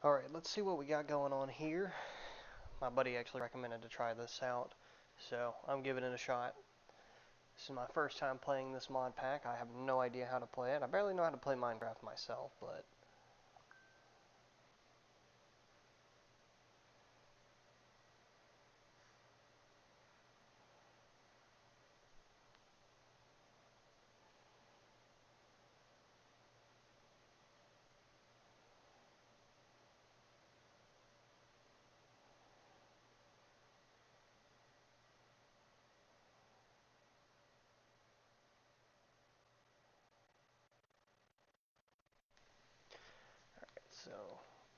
Alright, let's see what we got going on here. My buddy actually recommended to try this out, so I'm giving it a shot. This is my first time playing this mod pack. I have no idea how to play it. I barely know how to play Minecraft myself, but so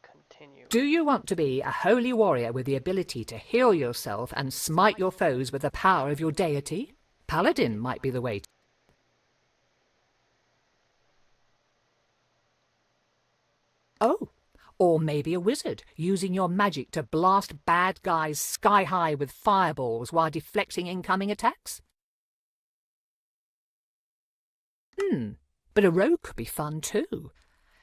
continue. Do you want to be a holy warrior with the ability to heal yourself and smite your foes with the power of your deity? Paladin might be the way. Oh, or maybe a wizard, using your magic to blast bad guys sky high with fireballs while deflecting incoming attacks? But a rogue could be fun too.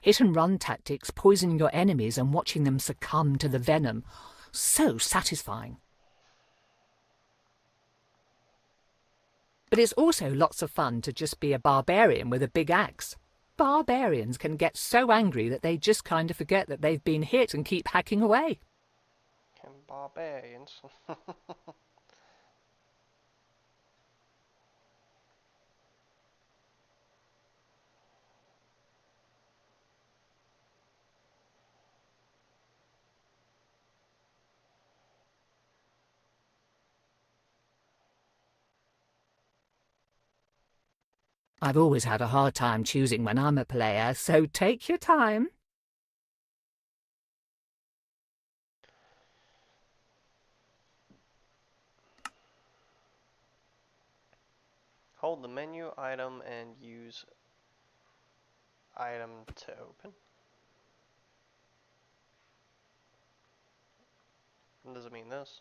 Hit and run tactics, poisoning your enemies and watching them succumb to the venom. So satisfying. But it's also lots of fun to just be a barbarian with a big axe. Barbarians can get so angry that they just kind of forget that they've been hit and keep hacking away. Barbarians. I've always had a hard time choosing when I'm a player, so take your time. Hold the menu item and use item to open. Does it mean this?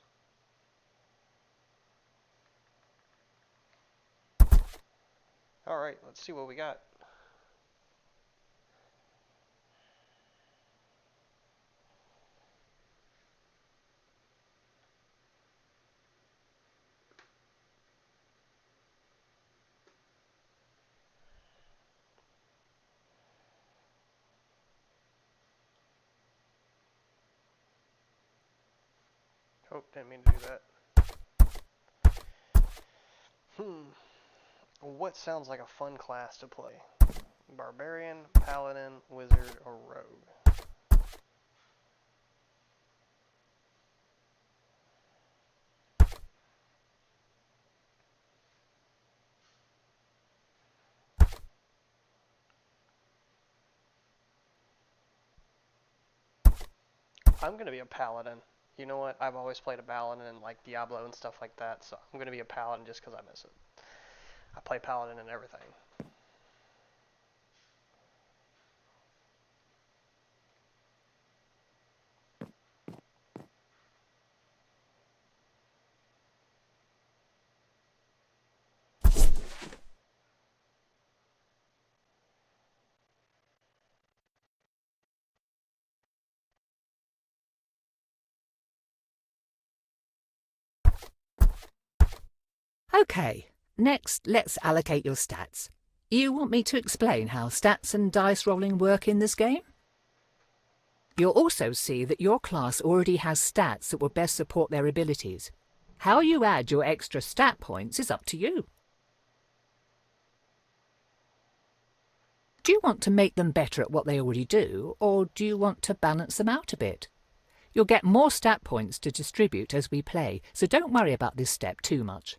Alright, let's see what we got. Oh, didn't mean to do that. What sounds like a fun class to play? Barbarian, Paladin, Wizard, or Rogue? I'm gonna be a Paladin. You know what? I've always played a Paladin in like Diablo and stuff like that, so I'm gonna be a Paladin just because I miss it. I play Paladin and everything. Okay, next let's allocate your stats. You want me to explain how stats and dice rolling work in this game? You'll also see that your class already has stats that will best support their abilities. How you add your extra stat points is up to you. Do you want to make them better at what they already do, or do you want to balance them out a bit? You'll get more stat points to distribute as we play, so don't worry about this step too much.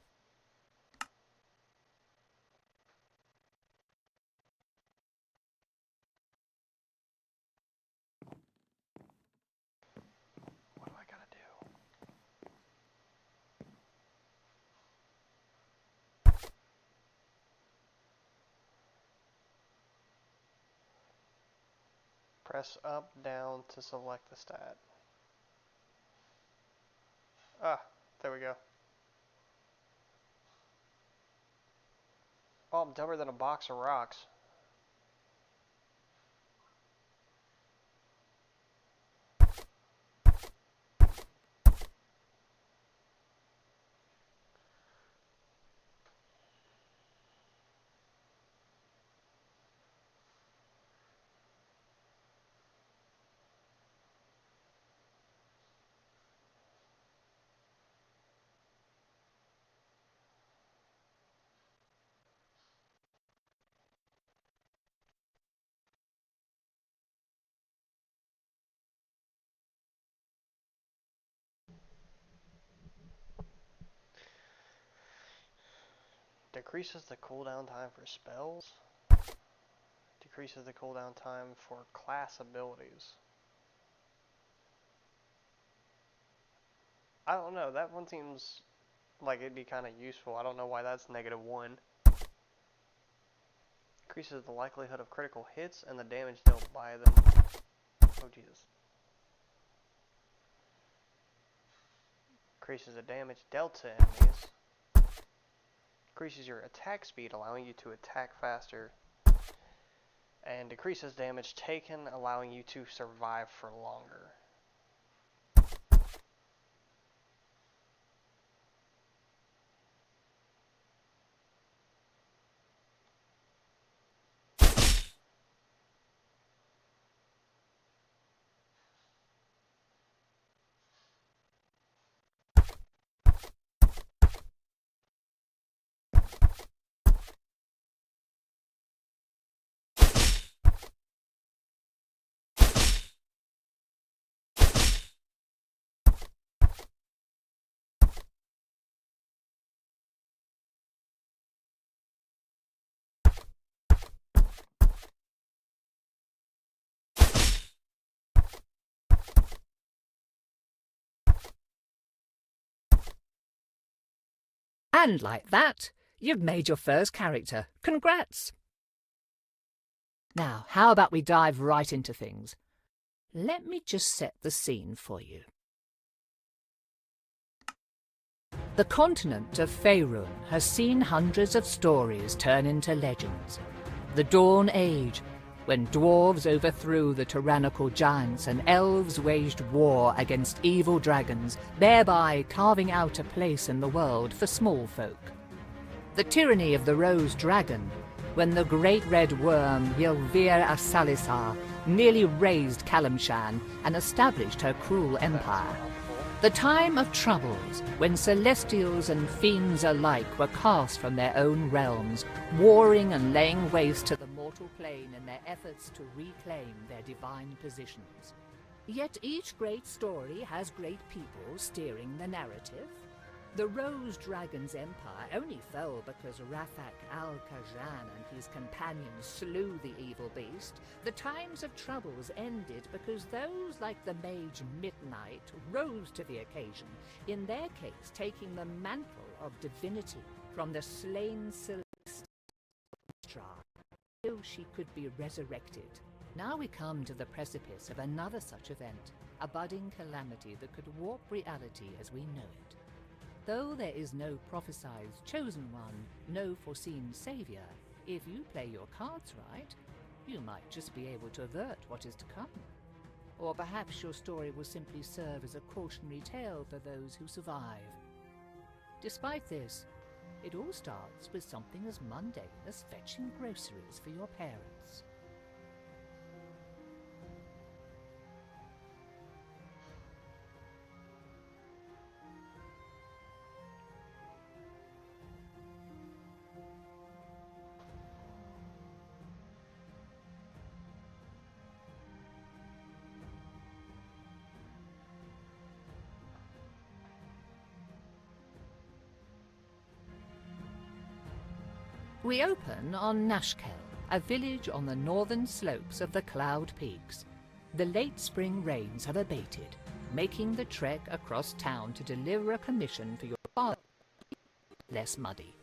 What do I gotta do? Press up, down to select the stat. Ah, there we go. Oh, I'm dumber than a box of rocks. Decreases the cooldown time for spells. Decreases the cooldown time for class abilities. I don't know, that one seems like it'd be kind of useful. I don't know why that's -1. Increases the likelihood of critical hits and the damage dealt by them. Oh, Jesus. Increases the damage dealt to enemies. Increases your attack speed, allowing you to attack faster. And decreases damage taken, allowing you to survive for longer. And like that, you've made your first character. Congrats! Now, how about we dive right into things? Let me just set the scene for you. The continent of Faerun has seen hundreds of stories turn into legends. The Dawn Age, when dwarves overthrew the tyrannical giants and elves waged war against evil dragons, thereby carving out a place in the world for small folk. The tyranny of the Rose Dragon, when the great red worm Ylvir Asalisar nearly razed Kalimshan and established her cruel empire. The time of troubles, when celestials and fiends alike were cast from their own realms, warring and laying waste to the mortal plane in their efforts to reclaim their divine positions. Yet each great story has great people steering the narrative. The Rose Dragon's empire only fell because Rafak al-Khajan and his companions slew the evil beast. The times of troubles ended because those like the mage Midnight rose to the occasion, in their case taking the mantle of divinity from the slain Celestia so she could be resurrected. Now we come to the precipice of another such event, a budding calamity that could warp reality as we know it. Though there is no prophesied chosen one, no foreseen savior, if you play your cards right, you might just be able to avert what is to come. Or perhaps your story will simply serve as a cautionary tale for those who survive. Despite this, it all starts with something as mundane as fetching groceries for your parents. We open on Nashkel, a village on the northern slopes of the Cloud Peaks. The late spring rains have abated, making the trek across town to deliver a commission for your father less muddy.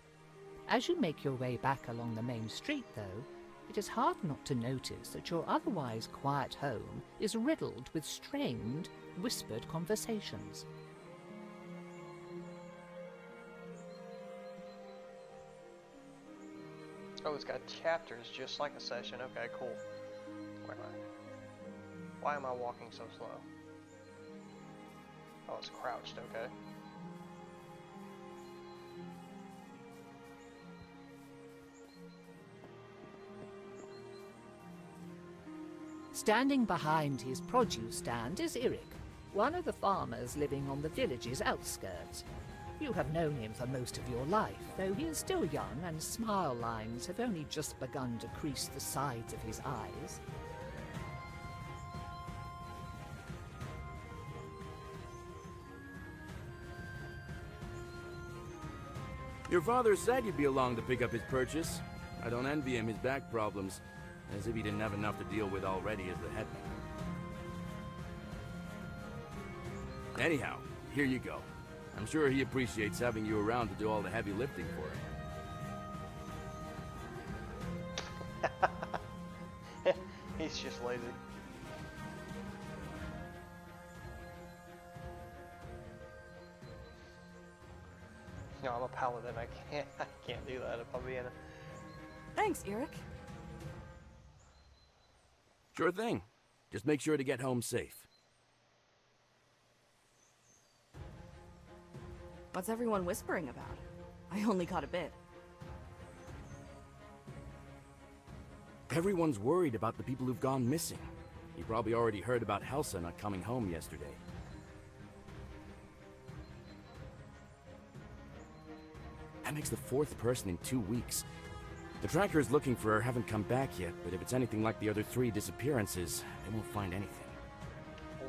As you make your way back along the main street, though, it is hard not to notice that your otherwise quiet home is riddled with strained, whispered conversations. Oh, it's got chapters just like a session. Okay, cool. Where am I? Why am I walking so slow? Oh, it's crouched, okay. Standing behind his produce stand is Eric, one of the farmers living on the village's outskirts. You have known him for most of your life, though he is still young and smile lines have only just begun to crease the sides of his eyes. Your father said you'd be along to pick up his purchase. I don't envy him his back problems, as if he didn't have enough to deal with already as the headman. Anyhow, here you go. I'm sure he appreciates having you around to do all the heavy lifting for him. He's just lazy. No, I'm a paladin. I can't do that if I'm being. Thanks, Eric. Sure thing. Just make sure to get home safe. What's everyone whispering about? I only caught a bit. Everyone's worried about the people who've gone missing. You probably already heard about Helsa not coming home yesterday. That makes the 4th person in 2 weeks. The trackers looking for her haven't come back yet, but if it's anything like the other 3 disappearances, they won't find anything.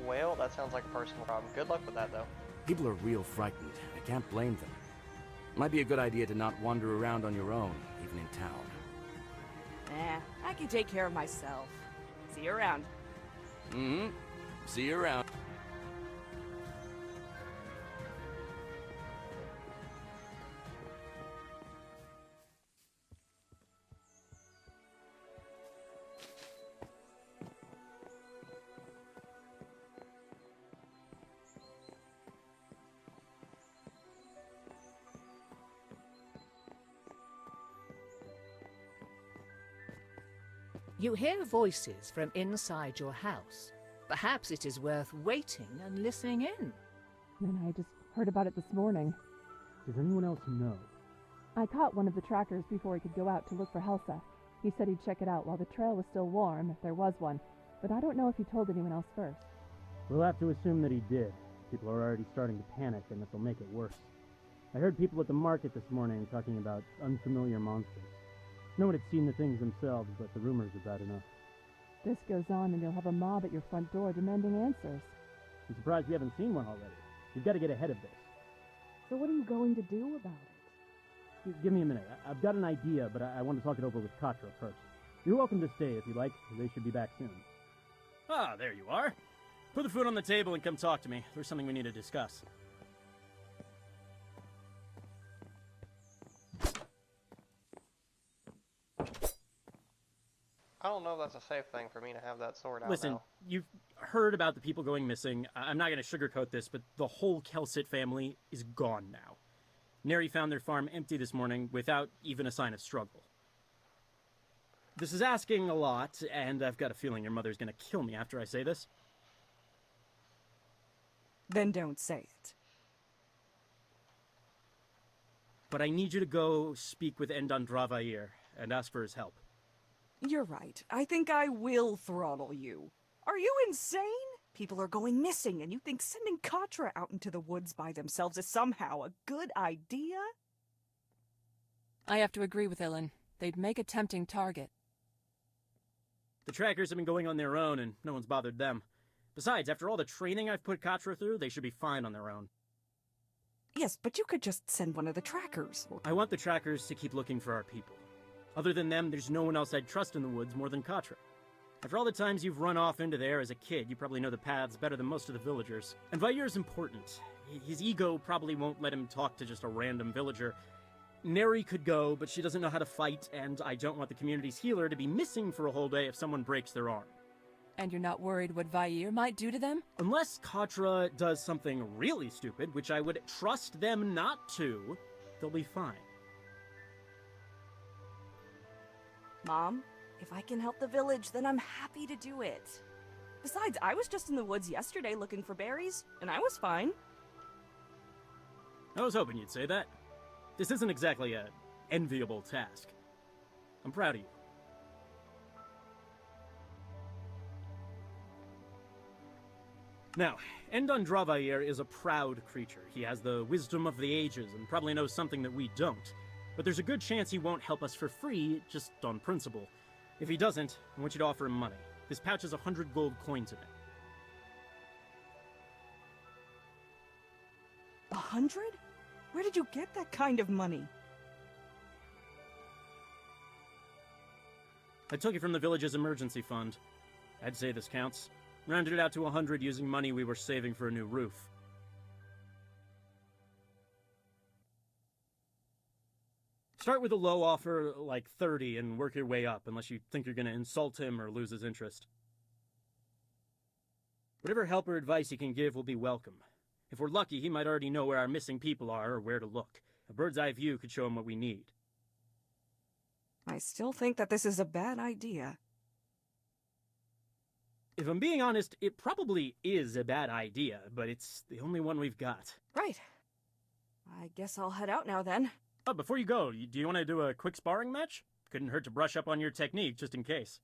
Well, that sounds like a personal problem. Good luck with that, though. People are real frightened. I can't blame them. Might be a good idea to not wander around on your own, even in town. I can take care of myself. See you around. Mm-hmm. See you around. You hear voices from inside your house. Perhaps it is worth waiting and listening in. And I just heard about it this morning. Does anyone else know? I caught one of the trackers before he could go out to look for Helsa. He said he'd check it out while the trail was still warm, if there was one, but I don't know if he told anyone else first. We'll have to assume that he did. People are already starting to panic, and this will make it worse. I heard people at the market this morning talking about unfamiliar monsters. No one had seen the things themselves, but the rumors are bad enough. This goes on and you'll have a mob at your front door demanding answers. I'm surprised we haven't seen one already. We've got to get ahead of this. So what are you going to do about it? Give me a minute. I've got an idea, but I want to talk it over with Katra first. You're welcome to stay if you like. They should be back soon. Ah, there you are. Put the food on the table and come talk to me. There's something we need to discuss. I don't know if that's a safe thing for me to have that sword out Listen, now. you've heard about the people going missing. I'm not going to sugarcoat this, but the whole Kelsit family is gone now. Neri found their farm empty this morning without even a sign of struggle. This is asking a lot, and I've got a feeling your mother's going to kill me after I say this. Then don't say it. But I need you to go speak with Endan Dravair and ask for his help. You're right. I think I will throttle you. Are you insane? People are going missing, and you think sending Katra out into the woods by themselves is somehow a good idea? I have to agree with Ilan. They'd make a tempting target. The trackers have been going on their own, and no one's bothered them. Besides, after all the training I've put Katra through, they should be fine on their own. Yes, but you could just send one of the trackers. I want the trackers to keep looking for our people. Other than them, there's no one else I'd trust in the woods more than Katra. After all the times you've run off into there as a kid, you probably know the paths better than most of the villagers. And Vair's important. His ego probably won't let him talk to just a random villager. Neri could go, but she doesn't know how to fight, and I don't want the community's healer to be missing for a whole day if someone breaks their arm. And you're not worried what Vair might do to them? Unless Katra does something really stupid, which I would trust them not to, they'll be fine. Mom, if I can help the village, then I'm happy to do it. Besides, I was just in the woods yesterday looking for berries, and I was fine. I was hoping you'd say that. This isn't exactly an enviable task. I'm proud of you. Now, Endan Dravair is a proud creature. He has the wisdom of the ages and probably knows something that we don't. But there's a good chance he won't help us for free, just on principle. If he doesn't, I want you to offer him money. This pouch has 100 gold coins in it. 100? Where did you get that kind of money? I took it from the village's emergency fund. I'd say this counts. Rounded it out to 100 using money we were saving for a new roof. Start with a low offer, like 30, and work your way up, unless you think you're gonna insult him or lose his interest. Whatever help or advice he can give will be welcome. If we're lucky, he might already know where our missing people are or where to look. A bird's eye view could show him what we need. I still think that this is a bad idea. If I'm being honest, it probably is a bad idea, but it's the only one we've got. Right. I guess I'll head out now then. Oh, before you go, do you want to do a quick sparring match? Couldn't hurt to brush up on your technique, just in case.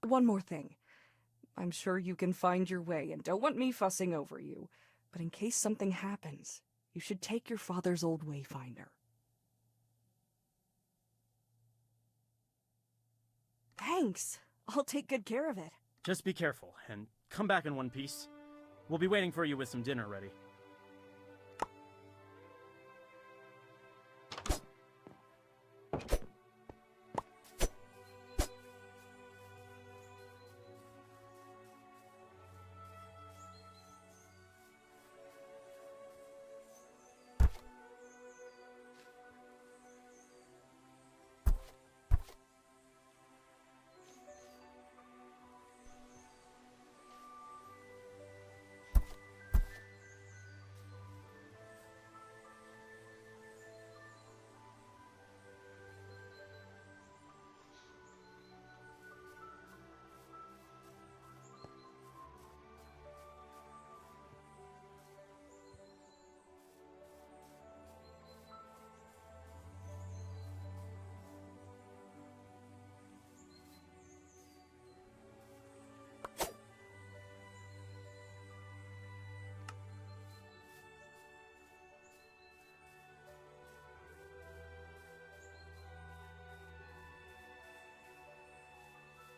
One more thing. I'm sure you can find your way and don't want me fussing over you. But in case something happens, you should take your father's old wayfinder. Thanks. I'll take good care of it. Just be careful, and come back in one piece. We'll be waiting for you with some dinner ready.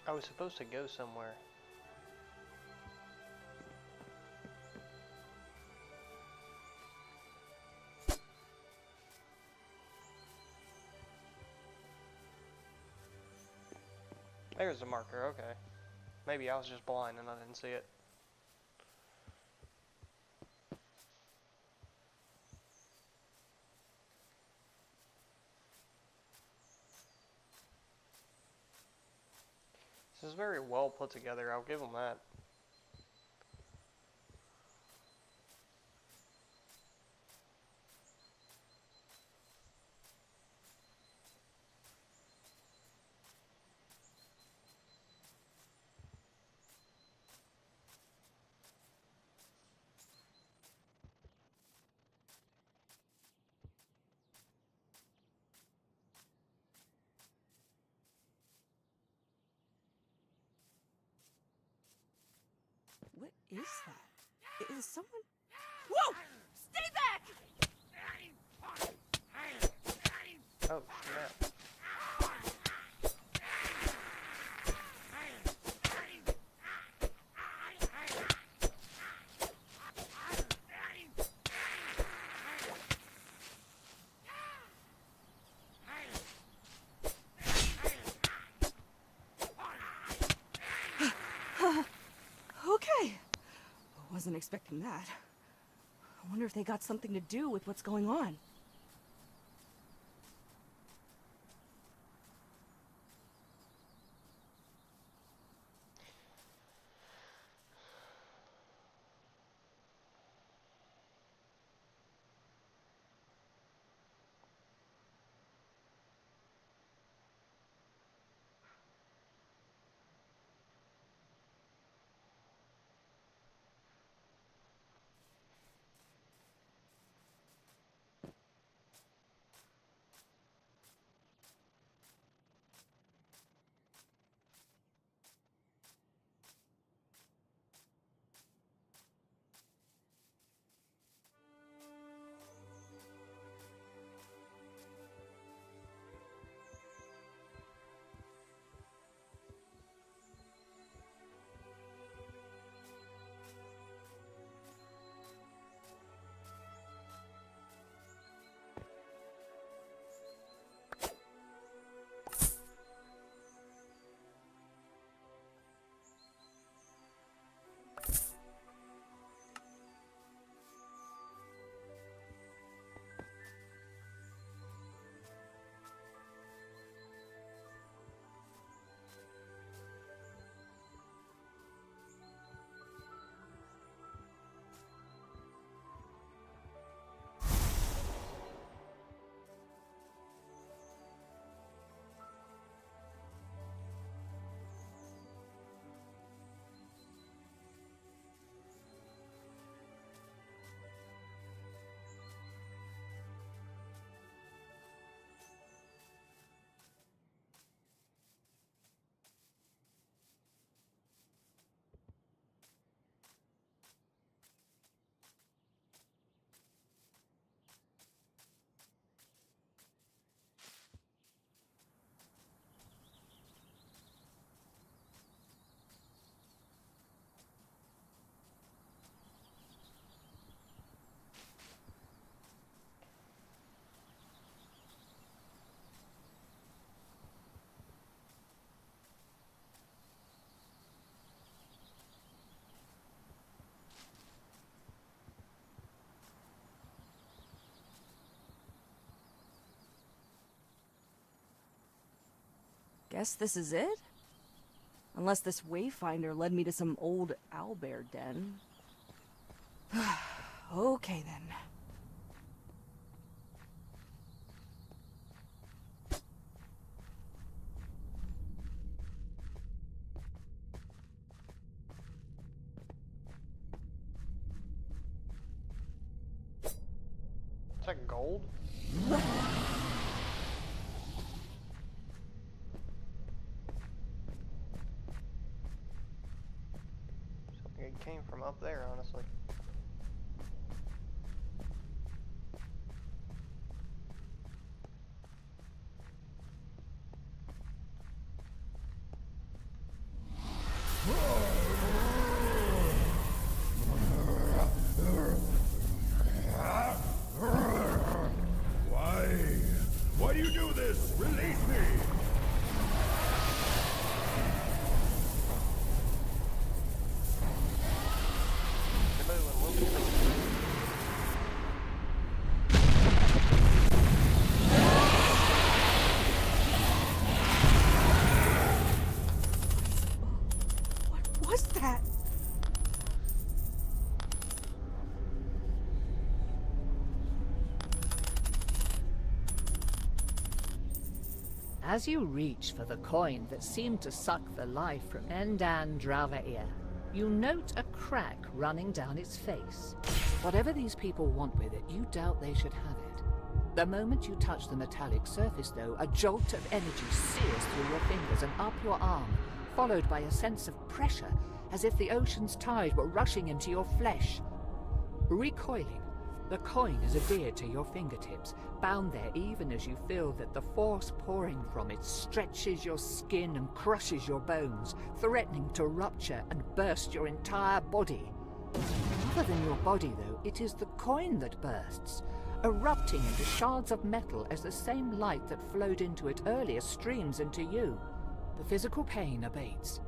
I was supposed to go somewhere. There's the marker, okay. Maybe I was just blind and I didn't see it. This is very well put together, I'll give them that. What is that? Is someone... Whoa! Stay back! Oh, snap. Okay. Wasn't expecting that. I wonder if they got something to do with what's going on. Guess this is it? Unless this wayfinder led me to some old owlbear den. Okay then. Is that gold? Something it came from up there, honestly. Why do you do this? Release me! What was that? As you reach for the coin that seemed to suck the life from Endan Dravair, you note a crack running down its face. Whatever these people want with it, you doubt they should have it. The moment you touch the metallic surface, though, a jolt of energy sears through your fingers and up your arm, followed by a sense of pressure, as if the ocean's tide were rushing into your flesh. Recoiling, the coin is adhered to your fingertips, bound there even as you feel that the force pouring from it stretches your skin and crushes your bones, threatening to rupture and burst your entire body. Other than your body, though, it is the coin that bursts, erupting into shards of metal as the same light that flowed into it earlier streams into you. The physical pain abates,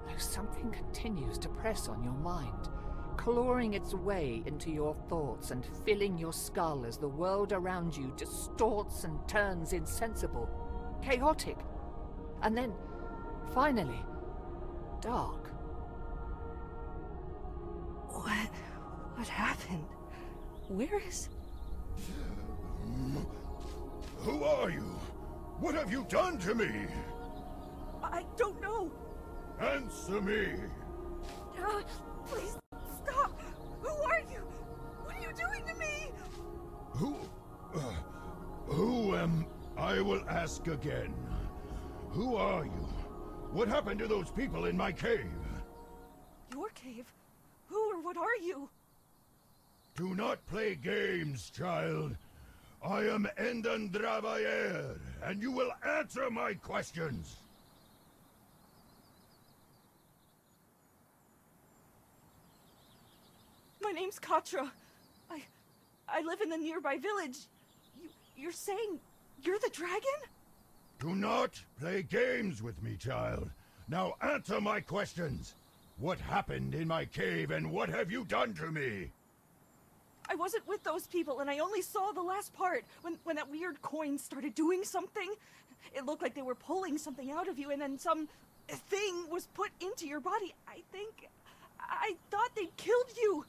though something continues to press on your mind, clawing its way into your thoughts and filling your skull as the world around you distorts and turns insensible, chaotic, and then, finally, dark. What happened? Where is... Who are you? What have you done to me? I don't know. Answer me! Please, stop! Who are you? What are you doing to me? Who am... I will ask again. Who are you? What happened to those people in my cave? Your cave? Who or what are you? Do not play games, child. I am Endan Dravair, and you will answer my questions. My name's Katra. I live in the nearby village. You're saying you're the dragon? Do not play games with me, child. Now answer my questions. What happened in my cave, and what have you done to me? I wasn't with those people, and I only saw the last part, when that weird coin started doing something. It looked like they were pulling something out of you, and then some thing was put into your body. I thought they'd killed you.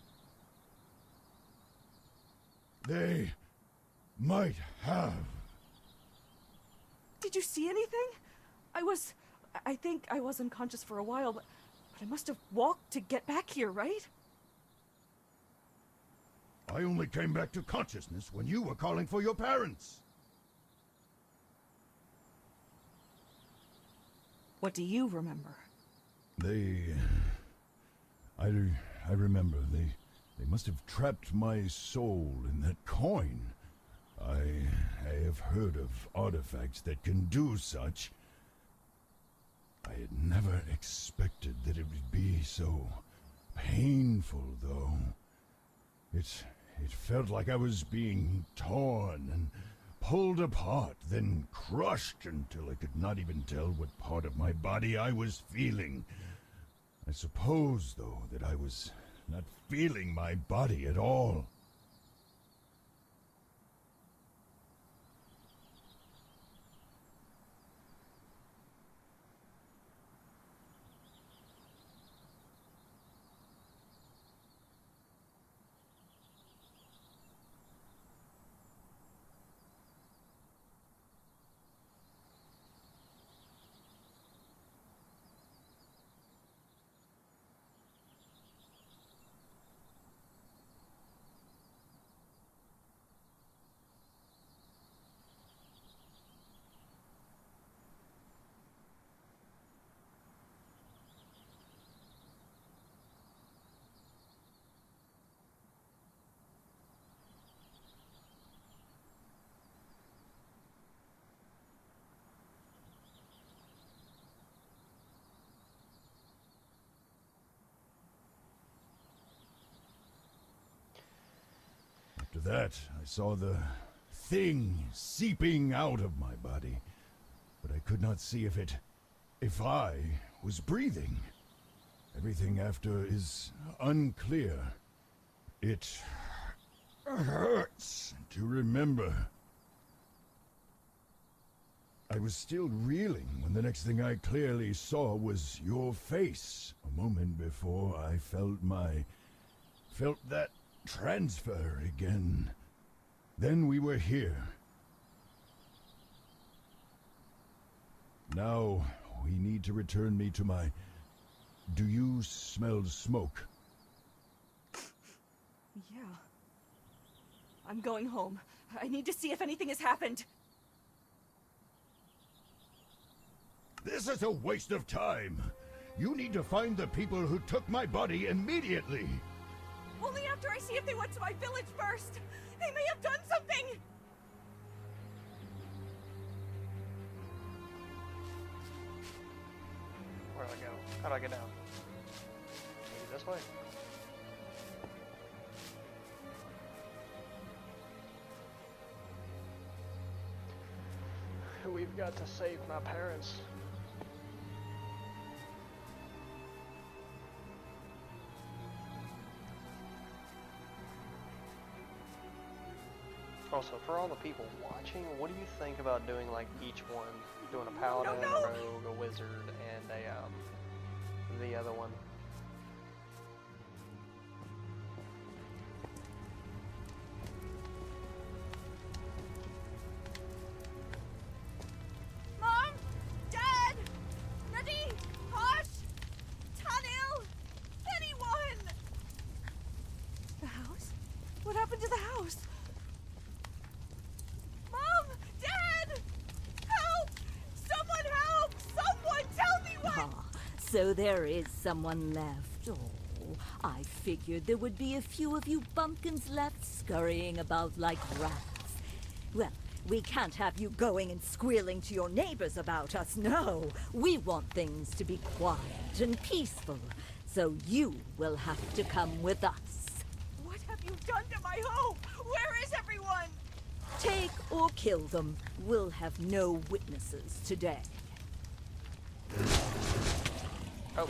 They might have. Did you see anything? I think I was unconscious for a while, but I must have walked to get back here, right? I only came back to consciousness when you were calling for your parents. What do you remember? I remember. They must have trapped my soul in that coin. I have heard of artifacts that can do such. I had never expected that it would be so painful, though. It felt like I was being torn and pulled apart, then crushed until I could not even tell what part of my body I was feeling. I suppose, though, that I was not feeling my body at all. that, I saw the thing seeping out of my body, but I could not see if I was breathing. Everything after is unclear. It hurts to remember. I was still reeling when the next thing I clearly saw was your face. A moment before I felt that transfer again. Then we were here. Now we need to return me to my... Do you smell smoke? Yeah. I'm going home. I need to see if anything has happened. This is a waste of time. You need to find the people who took my body immediately. Only after I see if they went to my village first. They may have done something. Where do I go? How do I get down? Maybe this way? We've got to save my parents. Also, for all the people watching, what do you think about doing like each one? Doing a paladin, a rogue, a wizard, and the other one. Mom? Dad? Nadine? Posh? Tanil? Anyone? The house? What happened to the house? Mom! Dad! Help! Someone help! Someone tell me what! Ah, so there is someone left. Oh, I figured there would be a few of you bumpkins left scurrying about like rats. Well, we can't have you going and squealing to your neighbors about us, no. We want things to be quiet and peaceful, so you will have to come with us. What have you done to my home? Where is everyone? Take or kill them. We'll have no witnesses today. Oh.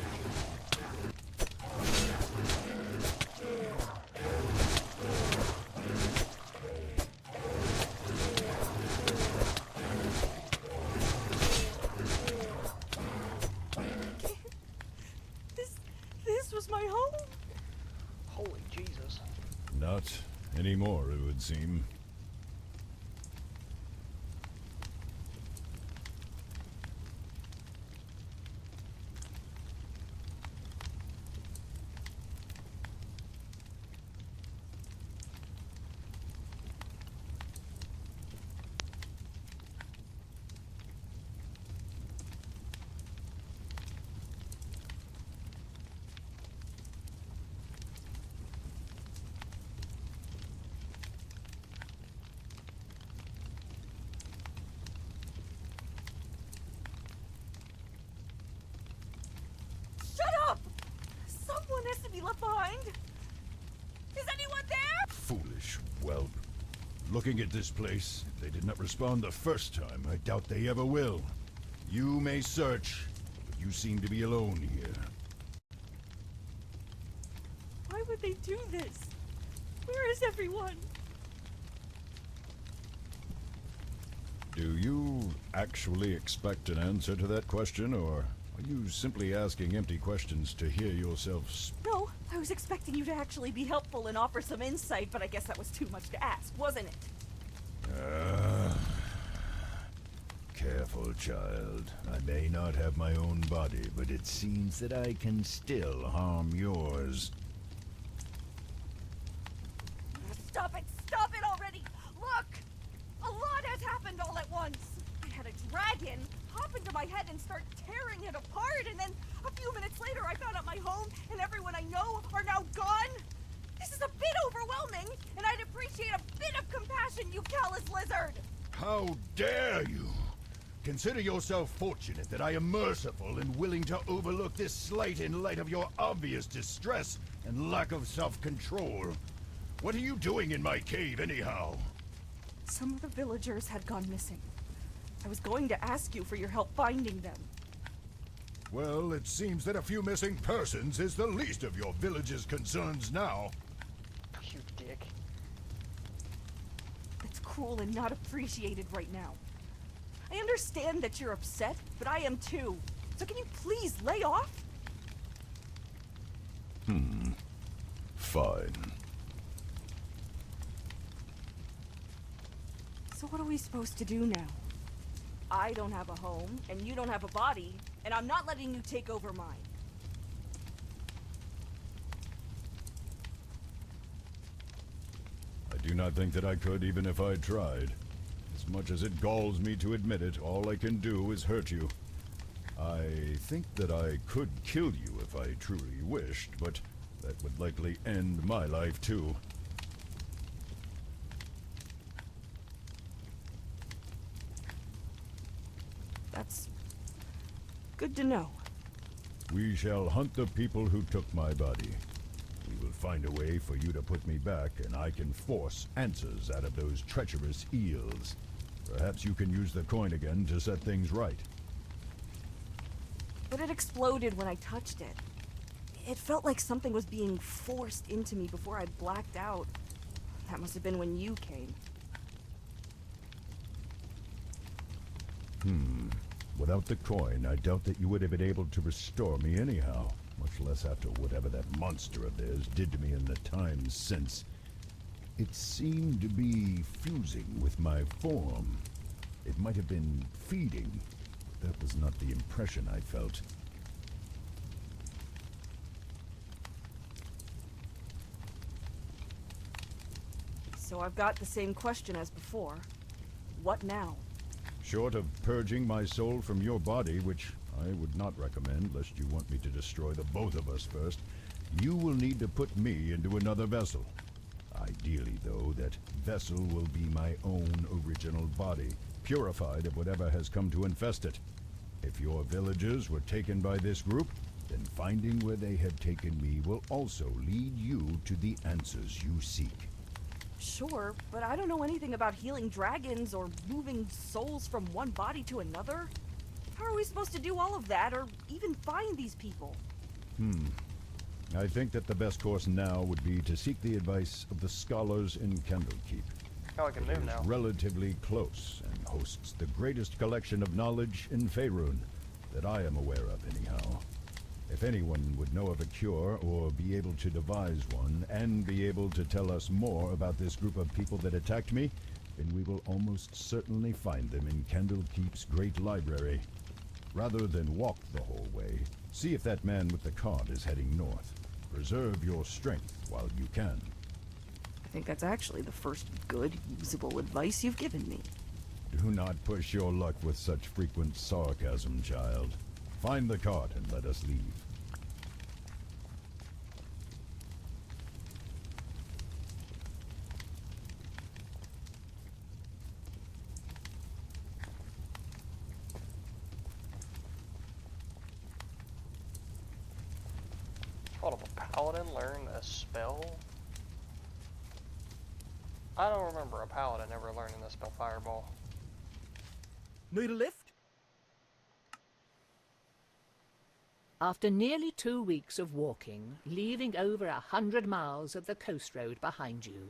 This was my home. Holy Jesus. Not anymore, it would seem. Shut up! Someone has to be left behind. Is anyone there? Foolish whelp. Looking at this place, if they did not respond the first time, I doubt they ever will. You may search, but you seem to be alone here. Why would they do this? Where is everyone? Do you actually expect an answer to that question, or are you simply asking empty questions to hear yourself speak? No, I was expecting you to actually be helpful and offer some insight, but I guess that was too much to ask, wasn't it? Careful, child. I may not have my own body, but it seems that I can still harm yours. Stop it already! Look! A lot has happened all at once! I had a dragon hop into my head and start tearing it apart, and then a few minutes later I found out my home and everyone I know are now gone! This is a bit overwhelming, and I'd appreciate a bit of compassion, you callous lizard! How dare you! Consider yourself fortunate that I am merciful and willing to overlook this slight in light of your obvious distress and lack of self-control. What are you doing in my cave, anyhow? Some of the villagers had gone missing. I was going to ask you for your help finding them. Well, it seems that a few missing persons is the least of your village's concerns now. You dick. That's cruel and not appreciated right now. I understand that you're upset, but I am too. So can you please lay off? Fine. So what are we supposed to do now? I don't have a home, and you don't have a body, and I'm not letting you take over mine. I do not think that I could, even if I tried. As much as it galls me to admit it, all I can do is hurt you. I think that I could kill you if I truly wished, but that would likely end my life too. That's good to know. We shall hunt the people who took my body. We will find a way for you to put me back, and I can force answers out of those treacherous eels. Perhaps you can use the coin again to set things right. But it exploded when I touched it. It felt like something was being forced into me before I blacked out. That must have been when you came. Without the coin, I doubt that you would have been able to restore me anyhow, much less after whatever that monster of theirs did to me in the times since. It seemed to be fusing with my form. It might have been feeding, but that was not the impression I felt. So I've got the same question as before. What now? Short of purging my soul from your body, which I would not recommend lest you want me to destroy the both of us first, you will need to put me into another vessel. Ideally, though, that vessel will be my own original body, purified of whatever has come to infest it. If your villagers were taken by this group, then finding where they had taken me will also lead you to the answers you seek. Sure, but I don't know anything about healing dragons or moving souls from one body to another. How are we supposed to do all of that, or even find these people? I think that the best course now would be to seek the advice of the scholars in Candlekeep. Oh, I can It move is now. relatively close and hosts the greatest collection of knowledge in Faerun that I am aware of anyhow. If anyone would know of a cure or be able to devise one and be able to tell us more about this group of people that attacked me, then we will almost certainly find them in Candlekeep's great library. Rather than walk the whole way, see if that man with the cart is heading north. Preserve your strength while you can. I think that's actually the first good, usable advice you've given me. Do not push your luck with such frequent sarcasm, child. Find the cart and let us leave. Hold up, a paladin learn a spell? I don't remember a paladin ever learning the spell Fireball. Need a lift? After nearly 2 weeks of walking, leaving over 100 miles of the coast road behind you,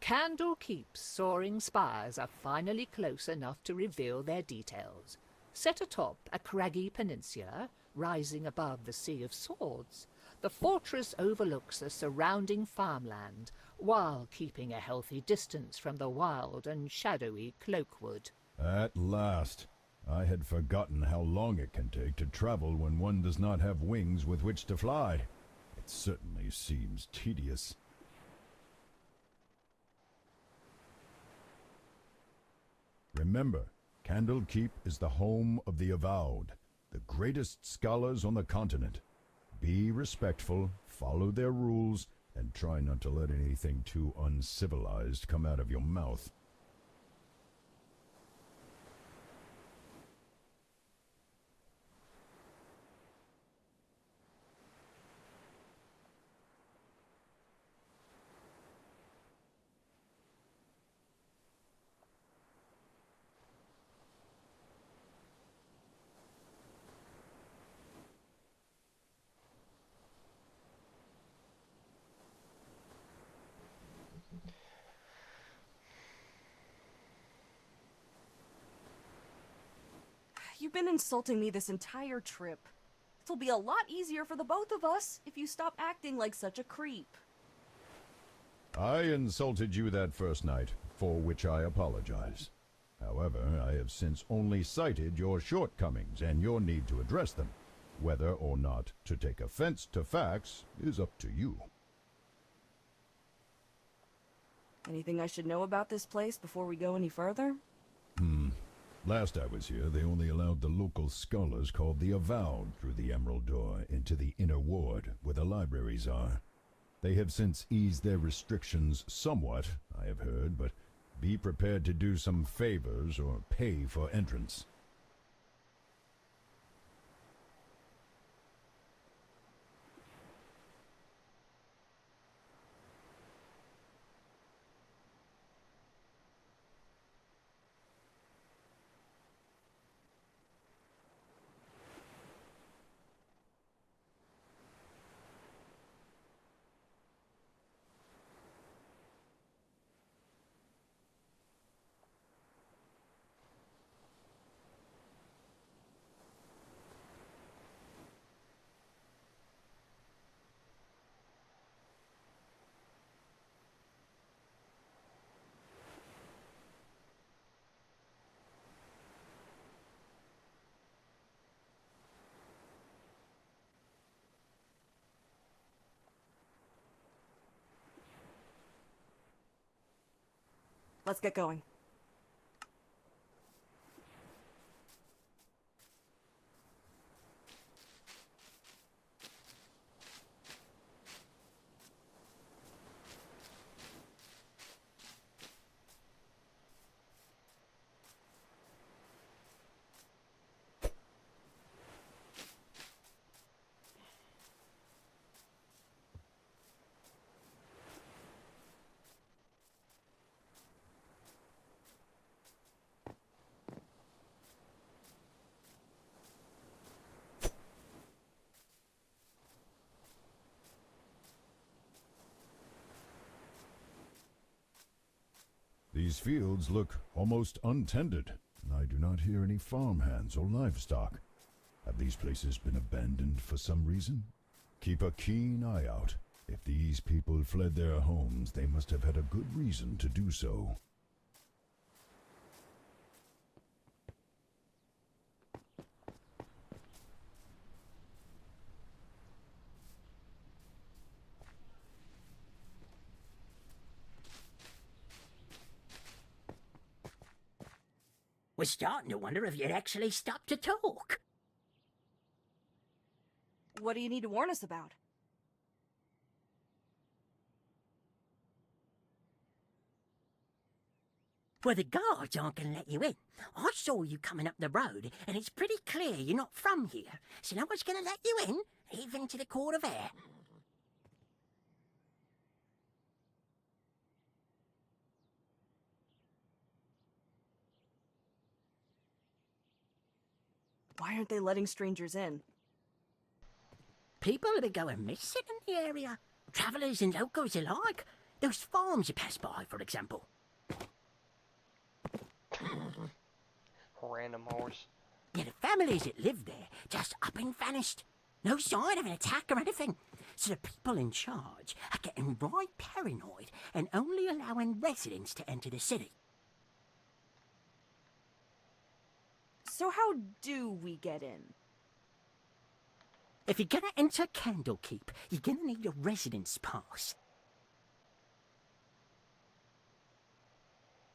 Candlekeep's soaring spires are finally close enough to reveal their details. Set atop a craggy peninsula, rising above the Sea of Swords, the fortress overlooks the surrounding farmland, while keeping a healthy distance from the wild and shadowy Cloakwood. At last. I had forgotten how long it can take to travel when one does not have wings with which to fly. It certainly seems tedious. Remember, Candlekeep is the home of the Avowed, the greatest scholars on the continent. Be respectful, follow their rules, and try not to let anything too uncivilized come out of your mouth. been insulting me this entire trip. It'll be a lot easier for the both of us if you stop acting like such a creep. I insulted you that first night, for which I apologize. However, I have since only cited your shortcomings and your need to address them. Whether or not to take offense to facts is up to you. Anything I should know about this place before we go any further? Last I was here, they only allowed the local scholars called the Avowed through the Emerald Door into the inner ward, where the libraries are. They have since eased their restrictions somewhat, I have heard, but be prepared to do some favors or pay for entrance. Let's get going. These fields look almost untended. I do not hear any farmhands or livestock. Have these places been abandoned for some reason? Keep a keen eye out. If these people fled their homes, they must have had a good reason to do so. We're starting to wonder if you'd actually stop to talk. What do you need to warn us about? Well, the guards aren't going to let you in. I saw you coming up the road, and it's pretty clear you're not from here, so no one's going to let you in, even to the Court of Air. Why aren't they letting strangers in? People have been going missing in the area. Travellers and locals alike. Those farms you pass by, for example. Random horse. Yeah, the families that live there just up and vanished. No sign of an attack or anything. So the people in charge are getting right paranoid and only allowing residents to enter the city. So how do we get in? If you're gonna enter Candlekeep, you're gonna need a residence pass.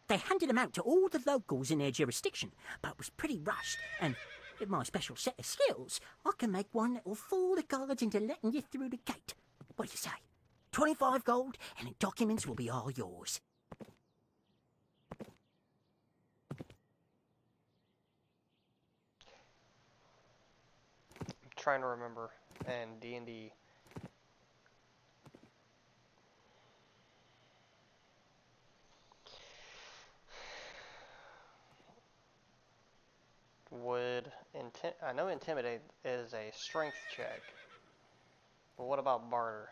They handed them out to all the locals in their jurisdiction, but it was pretty rushed, and with my special set of skills, I can make one that will fool the guards into letting you through the gate. What do you say? 25 gold, and the documents will be all yours. Trying to remember, and D&D, I know Intimidate is a strength check, but what about Barter?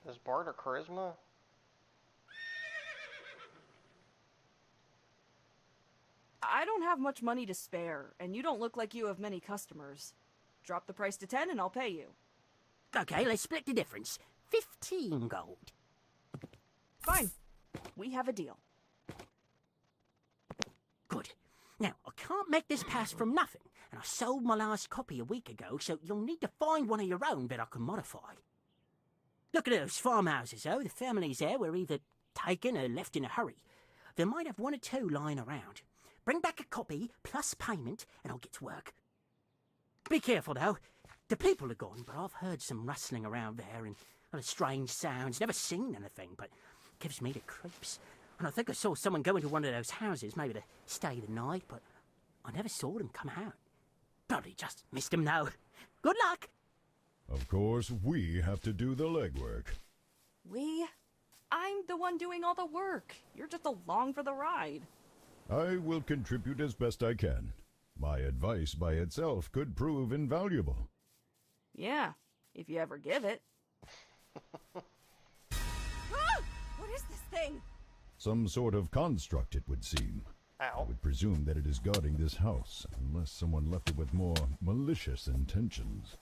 Is Barter Charisma? I don't have much money to spare, and you don't look like you have many customers. Drop the price to 10 and I'll pay you. Okay, let's split the difference. 15 gold. Fine. We have a deal. Good. Now, I can't make this pass from nothing, and I sold my last copy a week ago, so you'll need to find one of your own that I can modify. Look at those farmhouses, though. The families there were either taken or left in a hurry. They might have one or two lying around. Bring back a copy, plus payment, and I'll get to work. Be careful, though. The people are gone, but I've heard some rustling around there and other strange sounds. Never seen anything, but gives me the creeps. And I think I saw someone go into one of those houses, maybe to stay the night, but I never saw them come out. Probably just missed them, though. Good luck! Of course, we have to do the legwork. We? I'm the one doing all the work. You're just along for the ride. I will contribute as best I can. My advice by itself could prove invaluable. Yeah, if you ever give it. Ah! What is this thing? Some sort of construct, it would seem. Ow. I would presume that it is guarding this house, unless someone left it with more malicious intentions.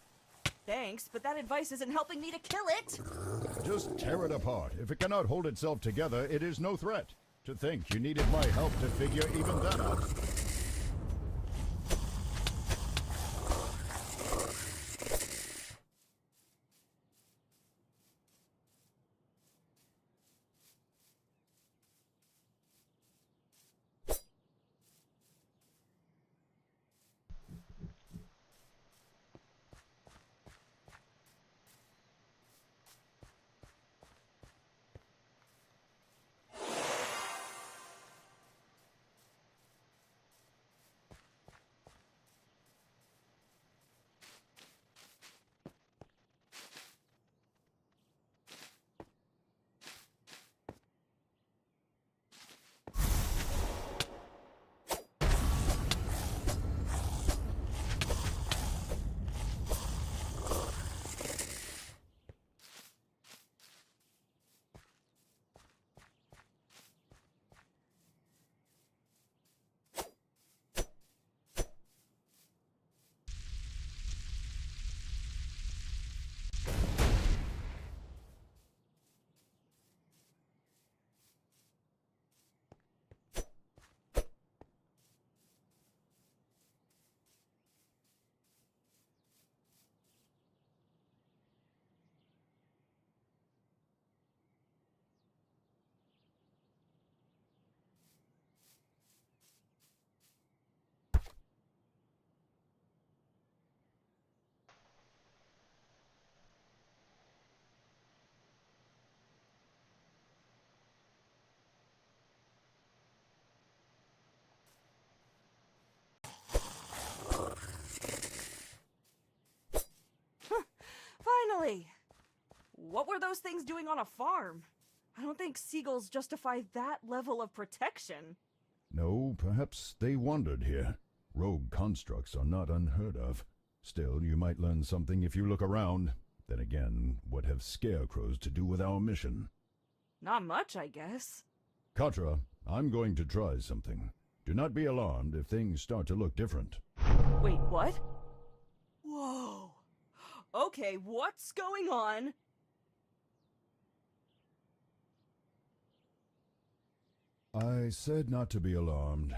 Thanks, but that advice isn't helping me to kill it. Just tear it apart. If it cannot hold itself together, it is no threat. To think you needed my help to figure even that out. Finally! What were those things doing on a farm? I don't think seagulls justify that level of protection. No, perhaps they wandered here. Rogue constructs are not unheard of. Still, you might learn something if you look around. Then again, what have scarecrows to do with our mission? Not much, I guess. Katra, I'm going to try something. Do not be alarmed if things start to look different. Wait, what? Whoa. Okay, what's going on? I said not to be alarmed.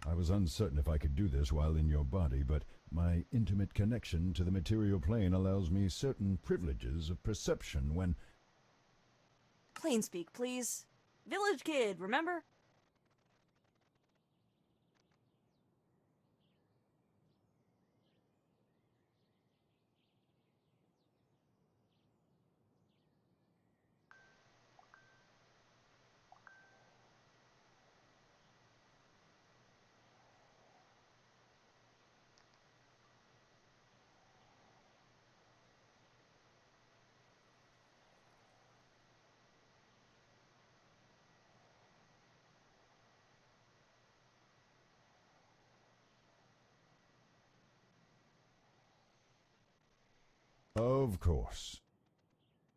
I was uncertain if I could do this while in your body, but my intimate connection to the material plane allows me certain privileges of perception when... Plain speak, please. Village kid, remember? Of course.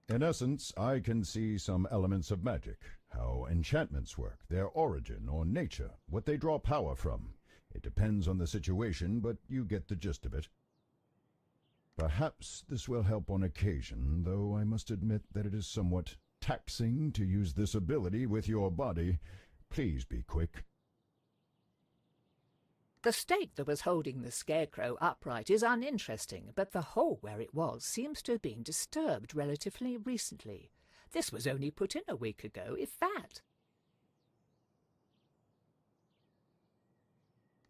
In essence, I can see some elements of magic, how enchantments work, their origin or nature, what they draw power from. It depends on the situation, but you get the gist of it. Perhaps this will help on occasion, though I must admit that it is somewhat taxing to use this ability with your body. Please be quick. The stake that was holding the scarecrow upright is uninteresting, but the hole where it was seems to have been disturbed relatively recently. This was only put in a week ago, if that.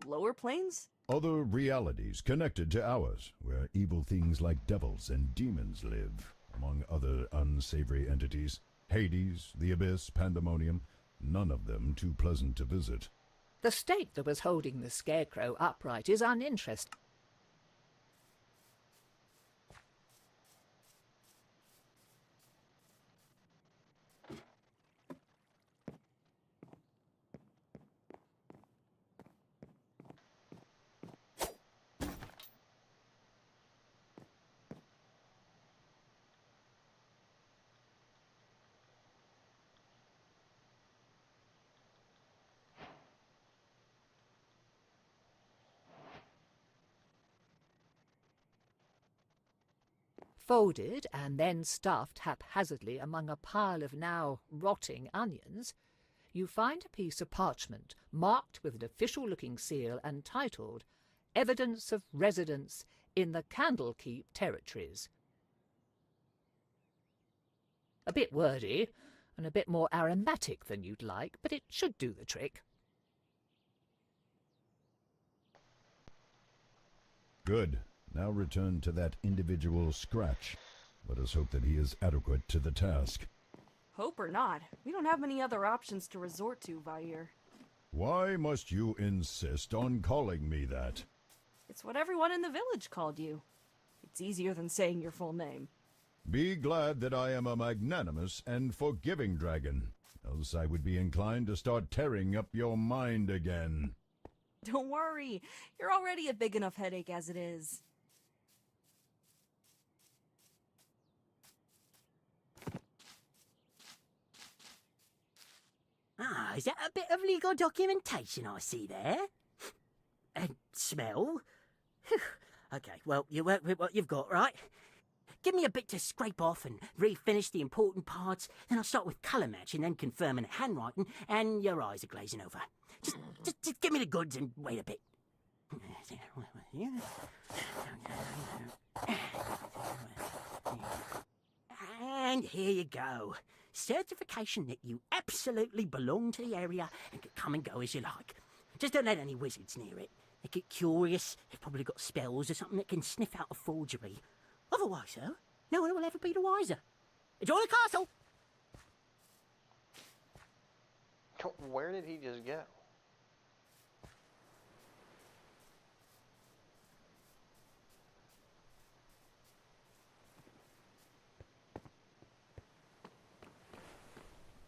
Lower planes? Other realities connected to ours, where evil things like devils and demons live, among other unsavory entities. Hades, the Abyss, Pandemonium, none of them too pleasant to visit. The stake that was holding the scarecrow upright is uninteresting. Folded and then stuffed haphazardly among a pile of now rotting onions, you find a piece of parchment marked with an official-looking seal and titled Evidence of Residence in the Candlekeep Territories. A bit wordy and a bit more aromatic than you'd like, but it should do the trick. Good. Now return to that individual Scratch. Let us hope that he is adequate to the task. Hope or not, we don't have many other options to resort to, Vair. Why must you insist on calling me that? It's what everyone in the village called you. It's easier than saying your full name. Be glad that I am a magnanimous and forgiving dragon, else I would be inclined to start tearing up your mind again. Don't worry, you're already a big enough headache as it is. Ah, is that a bit of legal documentation I see there? And smell? Okay, well, you work with what you've got, right? Give me a bit to scrape off and refinish the important parts, then I'll start with colour matching, then confirming handwriting, and your eyes are glazing over. Just give me the goods and wait a bit. And here you go. Certification that you absolutely belong to the area and can come and go as you like. Just don't let any wizards near it. They get curious. They've probably got spells or something that can sniff out a forgery. Otherwise, though, no one will ever be the wiser. Enjoy the castle! Where did he just go?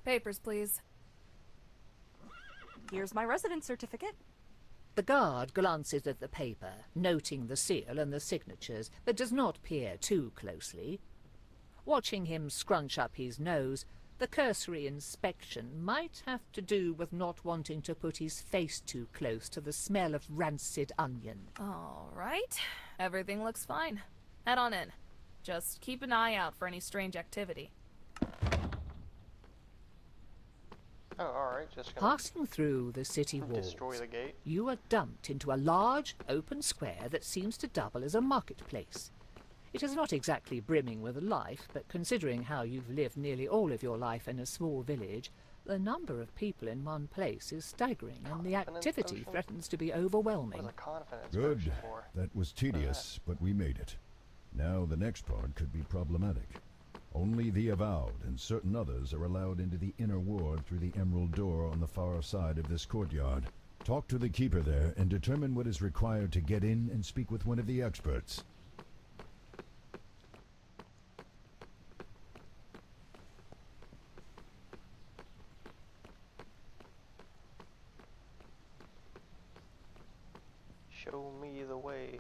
Papers, please. Here's my residence certificate. The guard glances at the paper, noting the seal and the signatures, but does not peer too closely. Watching him scrunch up his nose, the cursory inspection might have to do with not wanting to put his face too close to the smell of rancid onion. All right. Everything looks fine. Head on in. Just keep an eye out for any strange activity. Oh, alright, just gonna Passing through the city walls, destroy the gate. you are dumped into a large, open square that seems to double as a marketplace. It is not exactly brimming with life, but considering how you've lived nearly all of your life in a small village, the number of people in one place is staggering, and the Confidence activity potion? threatens to be What overwhelming. is a confidence Good. potion for? That was tedious, but we made it. Now the next part could be problematic. Only the Avowed and certain others are allowed into the inner ward through the emerald door on the far side of this courtyard. Talk to the keeper there and determine what is required to get in and speak with one of the experts. Show me the way.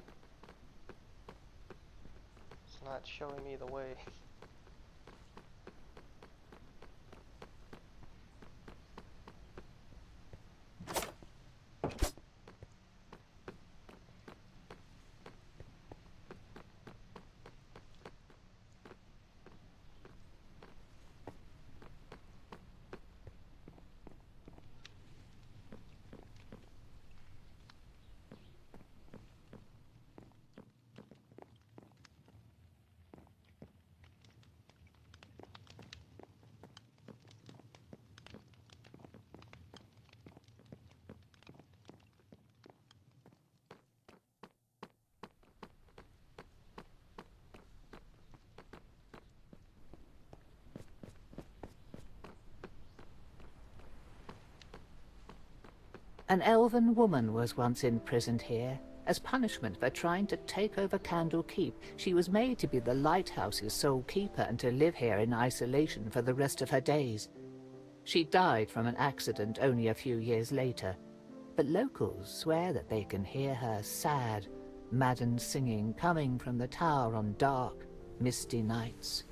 It's not showing me the way. An elven woman was once imprisoned here. As punishment for trying to take over Candle Keep, she was made to be the lighthouse's sole keeper and to live here in isolation for the rest of her days. She died from an accident only a few years later, but locals swear that they can hear her sad, maddened singing coming from the tower on dark, misty nights.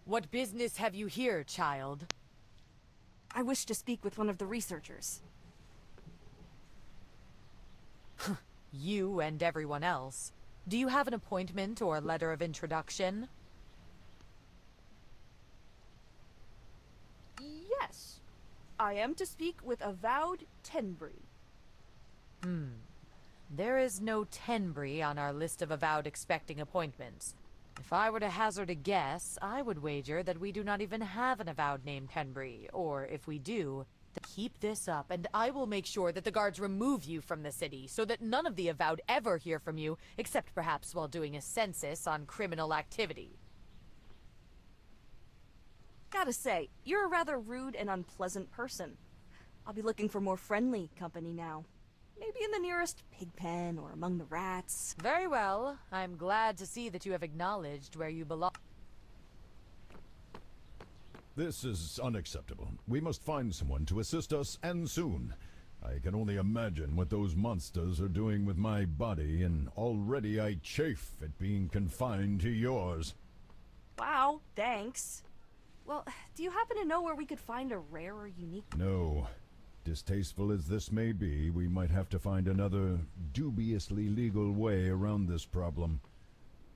What business have you here, child? I wish to speak with one of the researchers. You and everyone else. Do you have an appointment or a letter of introduction? Yes. I am to speak with Avowed Tenbree. There is no Tenbree on our list of avowed expecting appointments. If I were to hazard a guess, I would wager that we do not even have an avowed named Tenbree, or if we do, then keep this up and I will make sure that the guards remove you from the city so that none of the avowed ever hear from you, except perhaps while doing a census on criminal activity. Gotta say, you're a rather rude and unpleasant person. I'll be looking for more friendly company now. Maybe in the nearest pig pen or among the rats. Very well. I'm glad to see that you have acknowledged where you belong. This is unacceptable. We must find someone to assist us, and soon. I can only imagine what those monsters are doing with my body, and already I chafe at being confined to yours. Wow, thanks. Well, do you happen to know where we could find a rare or unique... No. Distasteful as this may be, we might have to find another dubiously legal way around this problem.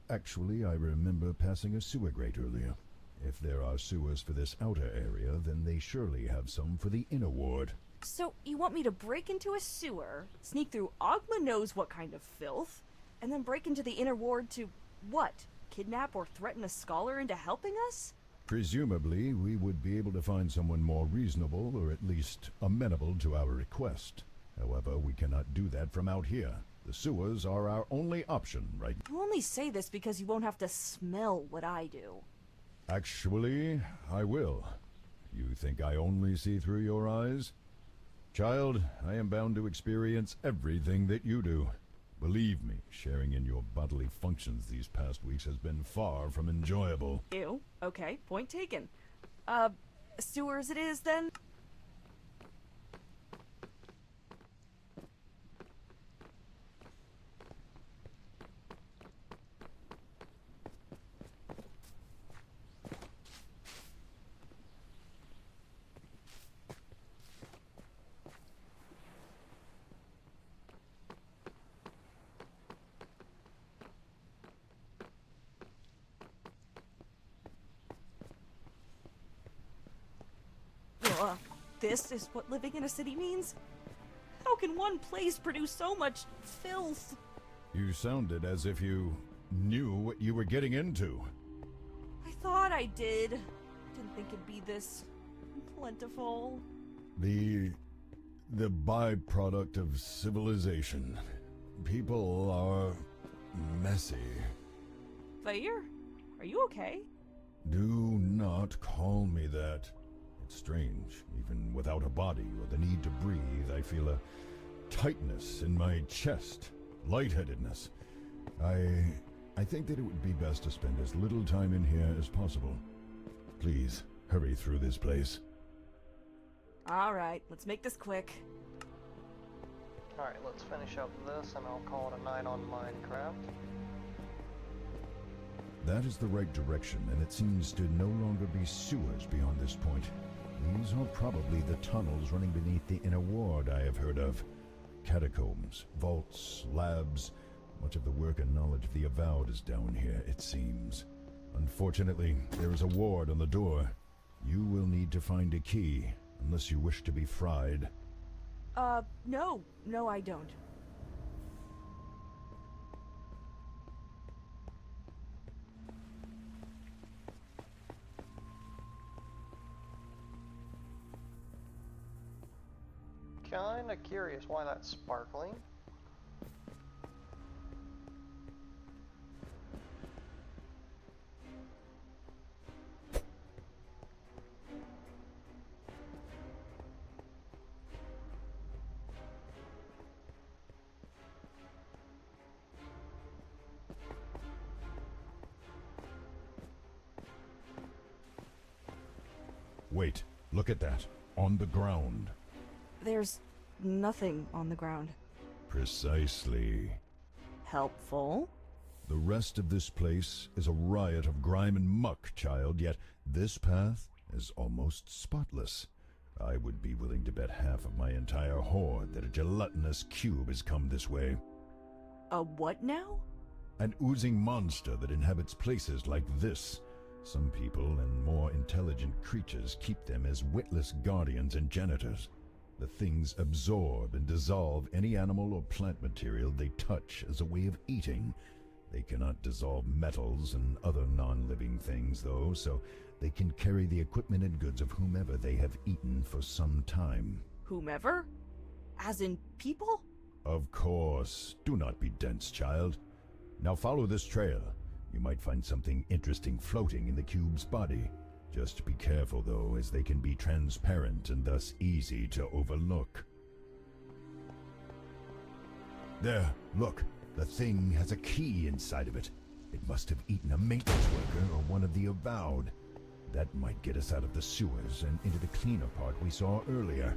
Actually, I remember passing a sewer grate earlier. If there are sewers for this outer area, then they surely have some for the inner ward. So, you want me to break into a sewer, sneak through Ogma knows what kind of filth, and then break into the inner ward to, what, kidnap or threaten a scholar into helping us? Presumably, we would be able to find someone more reasonable, or at least amenable to our request. However, we cannot do that from out here. The sewers are our only option, right? You only say this because you won't have to smell what I do. Actually, I will. You think I only see through your eyes? Child, I am bound to experience everything that you do. Believe me, sharing in your bodily functions these past weeks has been far from enjoyable. Ew. Okay, point taken. Sewers it is, then? This is what living in a city means? How can one place produce so much filth? You sounded as if you knew what you were getting into. I thought I did. Didn't think it'd be this plentiful. The byproduct of civilization. People are messy. Vair, are you okay? Do not call me that. It's strange. Even without a body or the need to breathe, I feel a tightness in my chest. Lightheadedness. I think that it would be best to spend as little time in here as possible. Please, hurry through this place. Alright, let's make this quick. Alright, let's finish up this and I'll call it a night on Minecraft. That is the right direction, and it seems to no longer be sewers beyond this point. These are probably the tunnels running beneath the inner ward I have heard of. Catacombs, vaults, labs. Much of the work and knowledge of the Avowed is down here, it seems. Unfortunately, there is a ward on the door. You will need to find a key, unless you wish to be fried. No, I don't. Kinda curious why that's sparkling. Wait, look at that. On the ground. There's nothing on the ground. Precisely. Helpful? The rest of this place is a riot of grime and muck, child, yet this path is almost spotless. I would be willing to bet half of my entire horde that a gelatinous cube has come this way. A what now? An oozing monster that inhabits places like this. Some people and more intelligent creatures keep them as witless guardians and janitors. The things absorb and dissolve any animal or plant material they touch as a way of eating. They cannot dissolve metals and other non-living things, though, so they can carry the equipment and goods of whomever they have eaten for some time. Whomever? As in people? Of course. Do not be dense, child. Now follow this trail. You might find something interesting floating in the cube's body. Just be careful, though, as they can be transparent and thus easy to overlook. There, look. The thing has a key inside of it. It must have eaten a maintenance worker or one of the Avowed. That might get us out of the sewers and into the cleaner part we saw earlier.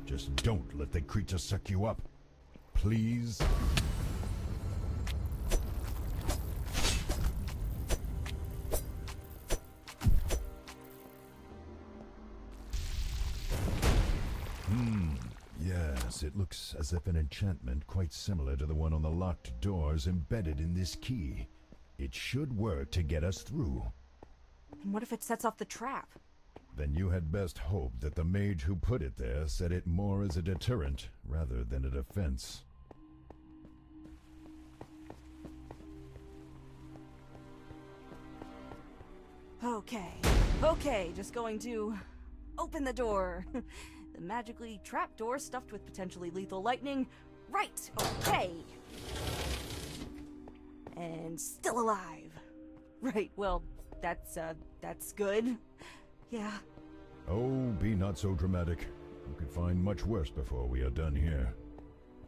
Just don't let the creature suck you up. Please? Yes, it looks as if an enchantment quite similar to the one on the locked door is embedded in this key. It should work to get us through. And what if it sets off the trap? Then you had best hope that the mage who put it there set it more as a deterrent rather than a defense. Okay, just going to open the door. The magically trapped door stuffed with potentially lethal lightning. Right, okay. And still alive. Right, well, that's good. Yeah. Oh, be not so dramatic. You could find much worse before we are done here.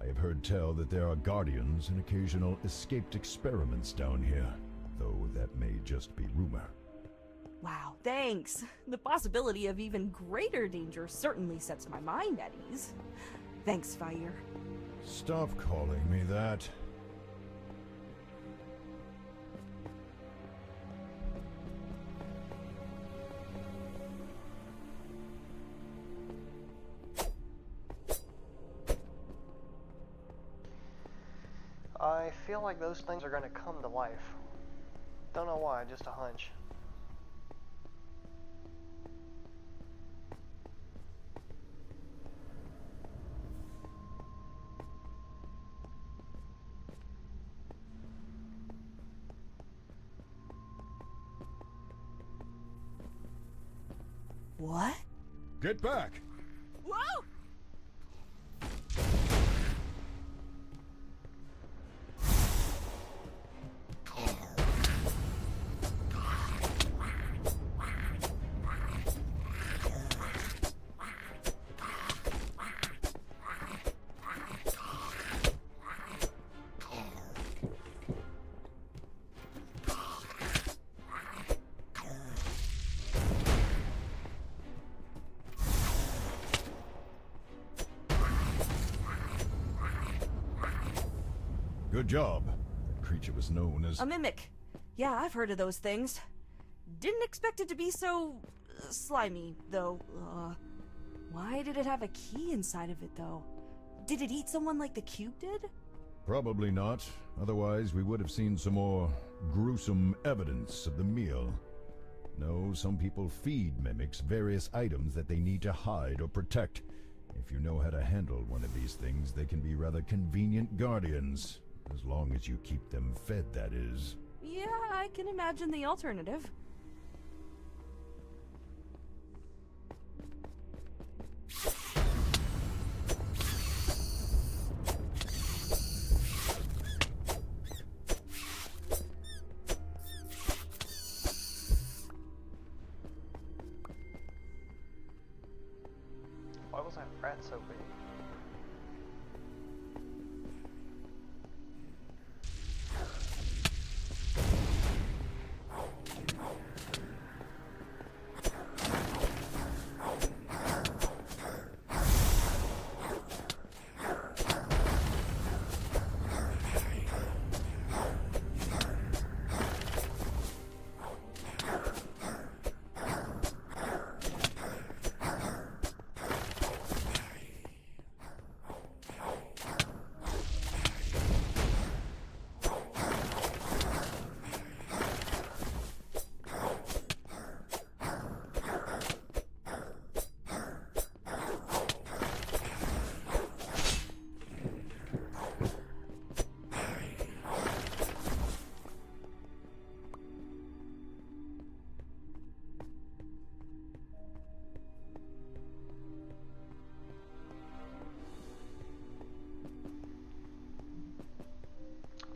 I have heard tell that there are guardians and occasional escaped experiments down here, though that may just be rumor. Wow, thanks. The possibility of even greater danger certainly sets my mind at ease. Thanks, Vair. Stop calling me that. I feel like those things are going to come to life. Don't know why, just a hunch. What? Get back! Whoa! Good job. That creature was known as... A mimic. Yeah, I've heard of those things. Didn't expect it to be so... slimy, though. Why did it have a key inside of it, though? Did it eat someone like the cube did? Probably not. Otherwise, we would have seen some more gruesome evidence of the meal. No, some people feed mimics various items that they need to hide or protect. If you know how to handle one of these things, they can be rather convenient guardians. As long as you keep them fed, that is. Yeah, I can imagine the alternative. Why was that rat so big?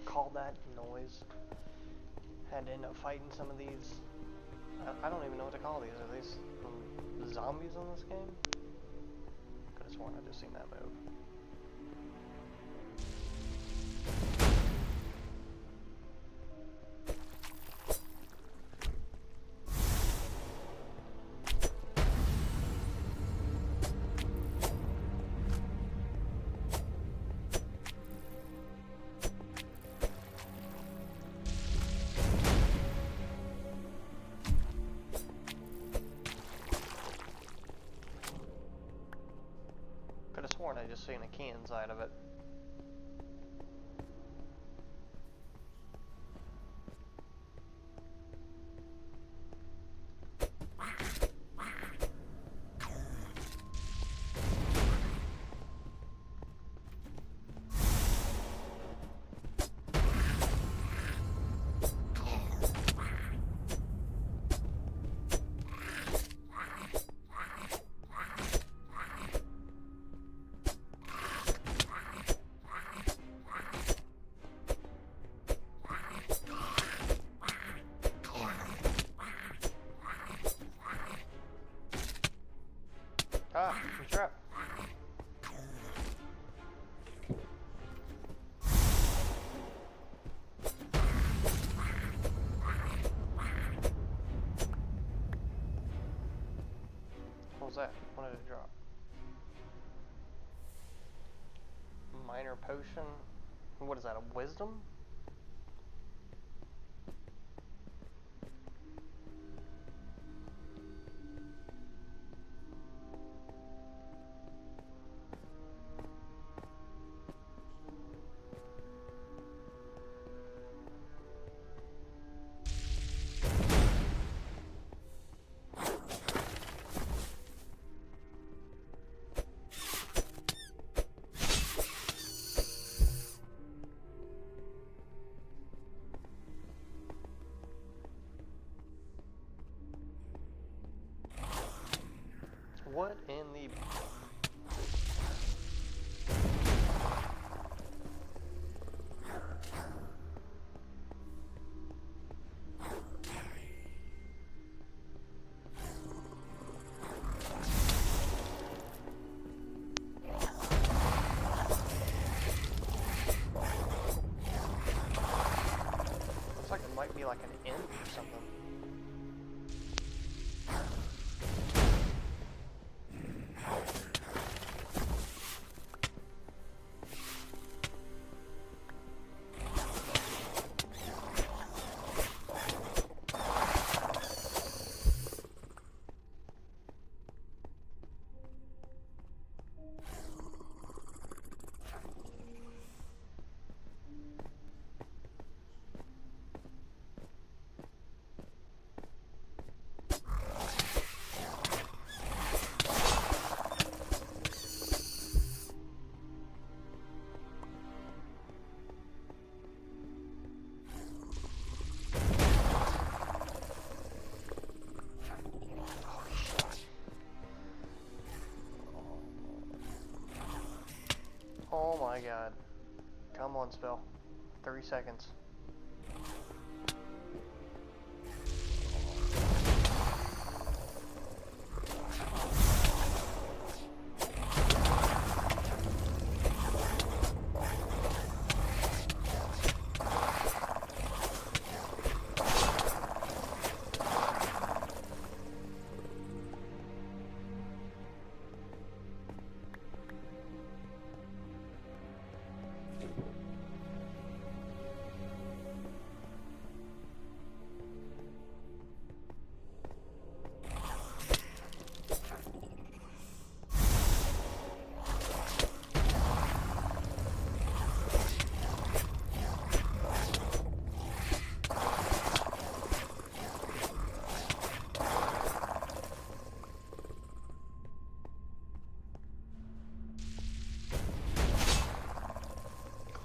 Call that noise. Had to end up fighting some of these. I don't even know what to call these. Are these zombies in this game? Could have sworn I just seen that move. Could have sworn I just seen a key inside of it. Ah, I'm trapped. What was that? What did it drop? Minor potion? What is that, a wisdom? What in the... Looks like it might be like an imp or something. Oh my god. Come on, Spill. 30 seconds.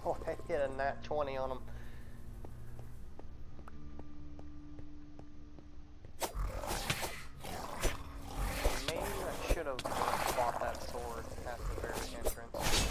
Oh, I hit a nat 20 on him. Maybe I should have bought that sword at the very entrance.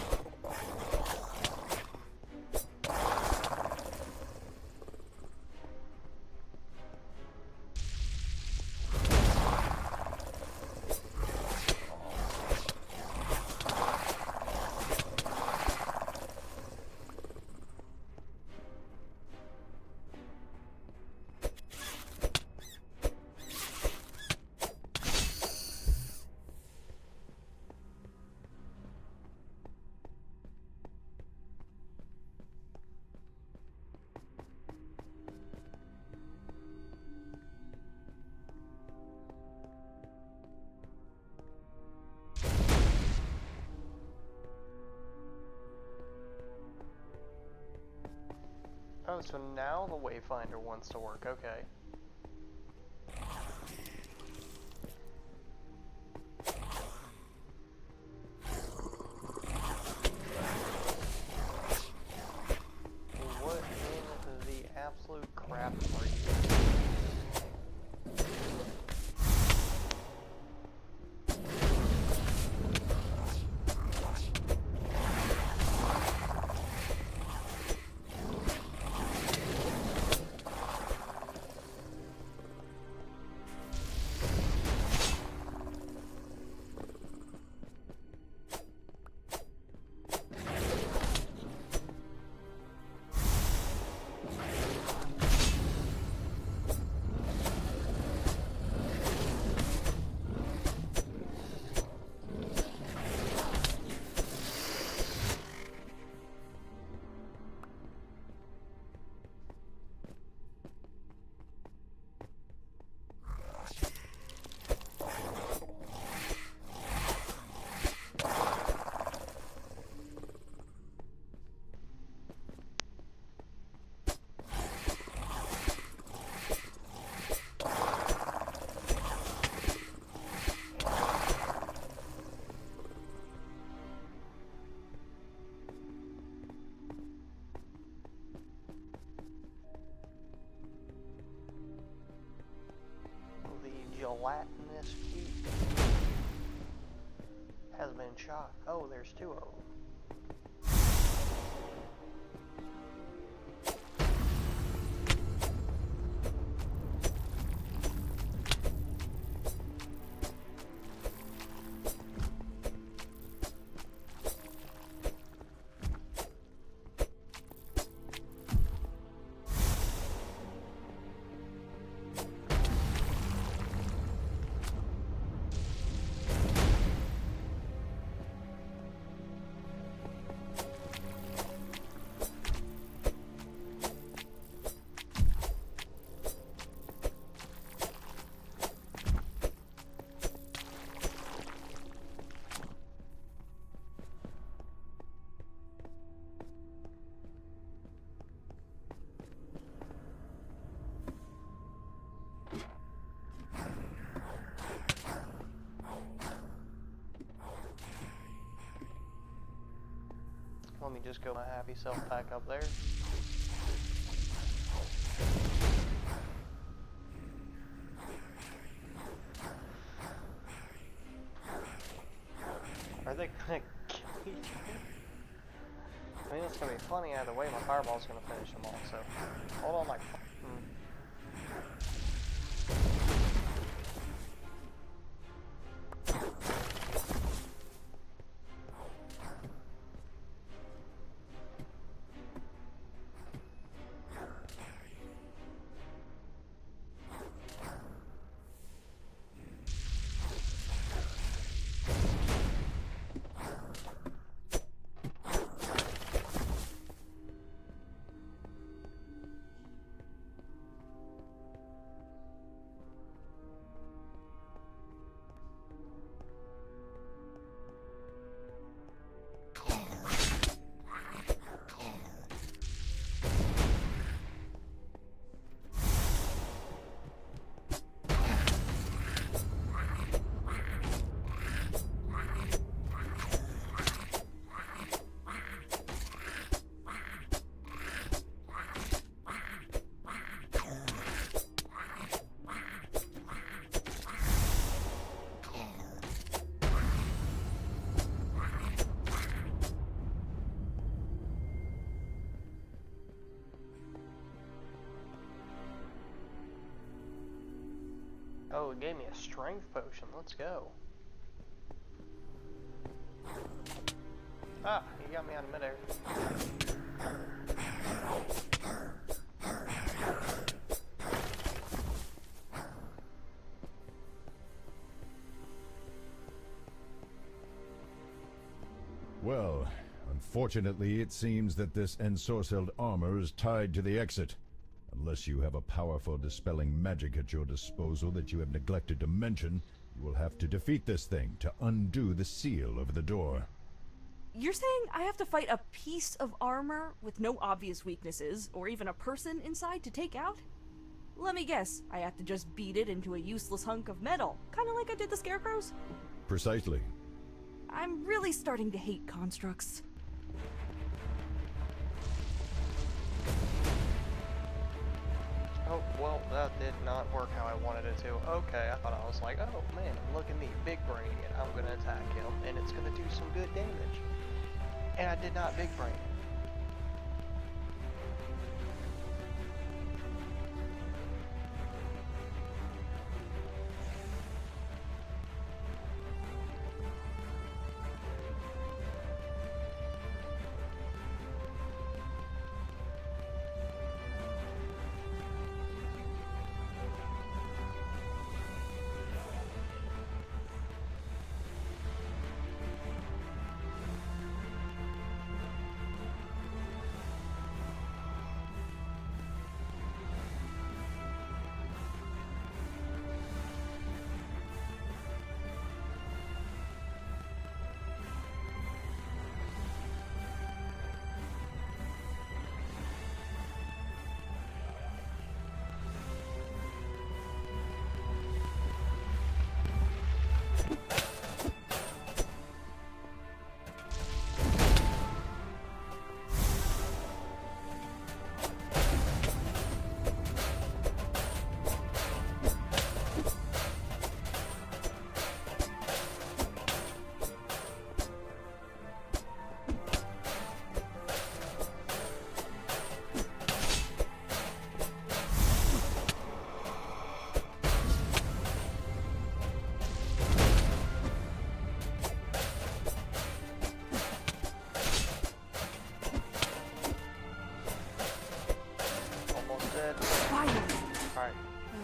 Oh, so now the Wayfinder wants to work, okay. What in the absolute crap are you doing? Gelatinous cube has been shot. Oh, there's two of them. Let me just go my happy self back up there. Are they gonna kill each other? I mean, it's gonna be funny either way. My fireball's gonna finish them all. So, hold on, like. Oh, it gave me a strength potion. Let's go. Ah, you got me out of midair. Well, unfortunately, it seems that this ensorcelled armor is tied to the exit. Unless you have a powerful dispelling magic at your disposal that you have neglected to mention, you will have to defeat this thing to undo the seal over the door. You're saying I have to fight a piece of armor with no obvious weaknesses, or even a person inside to take out? Let me guess, I have to just beat it into a useless hunk of metal, kinda like I did the scarecrows? Precisely. I'm really starting to hate constructs. Oh, well, that did not work how I wanted it to. Okay, I thought I was like, oh man, look at me, big brain, and I'm gonna attack him, and it's gonna do some good damage. And I did not big brain.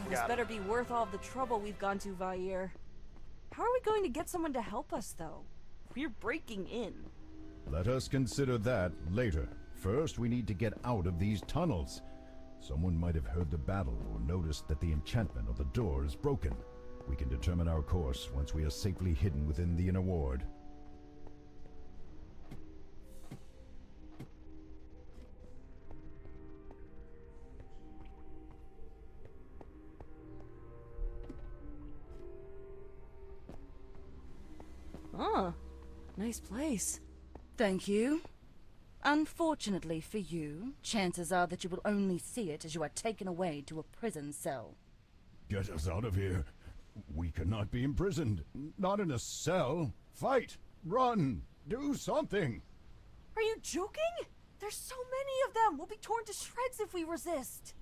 This better be worth all the trouble we've gone to, Vair. How are we going to get someone to help us, though? We're breaking in. Let us consider that later. First, we need to get out of these tunnels. Someone might have heard the battle or noticed that the enchantment on the door is broken. We can determine our course once we are safely hidden within the inner ward. Ah, nice place. Thank you. Unfortunately for you, chances are that you will only see it as you are taken away to a prison cell. Get us out of here. We cannot be imprisoned. Not in a cell. Fight! Run! Do something! Are you joking? There's so many of them! We'll be torn to shreds if we resist!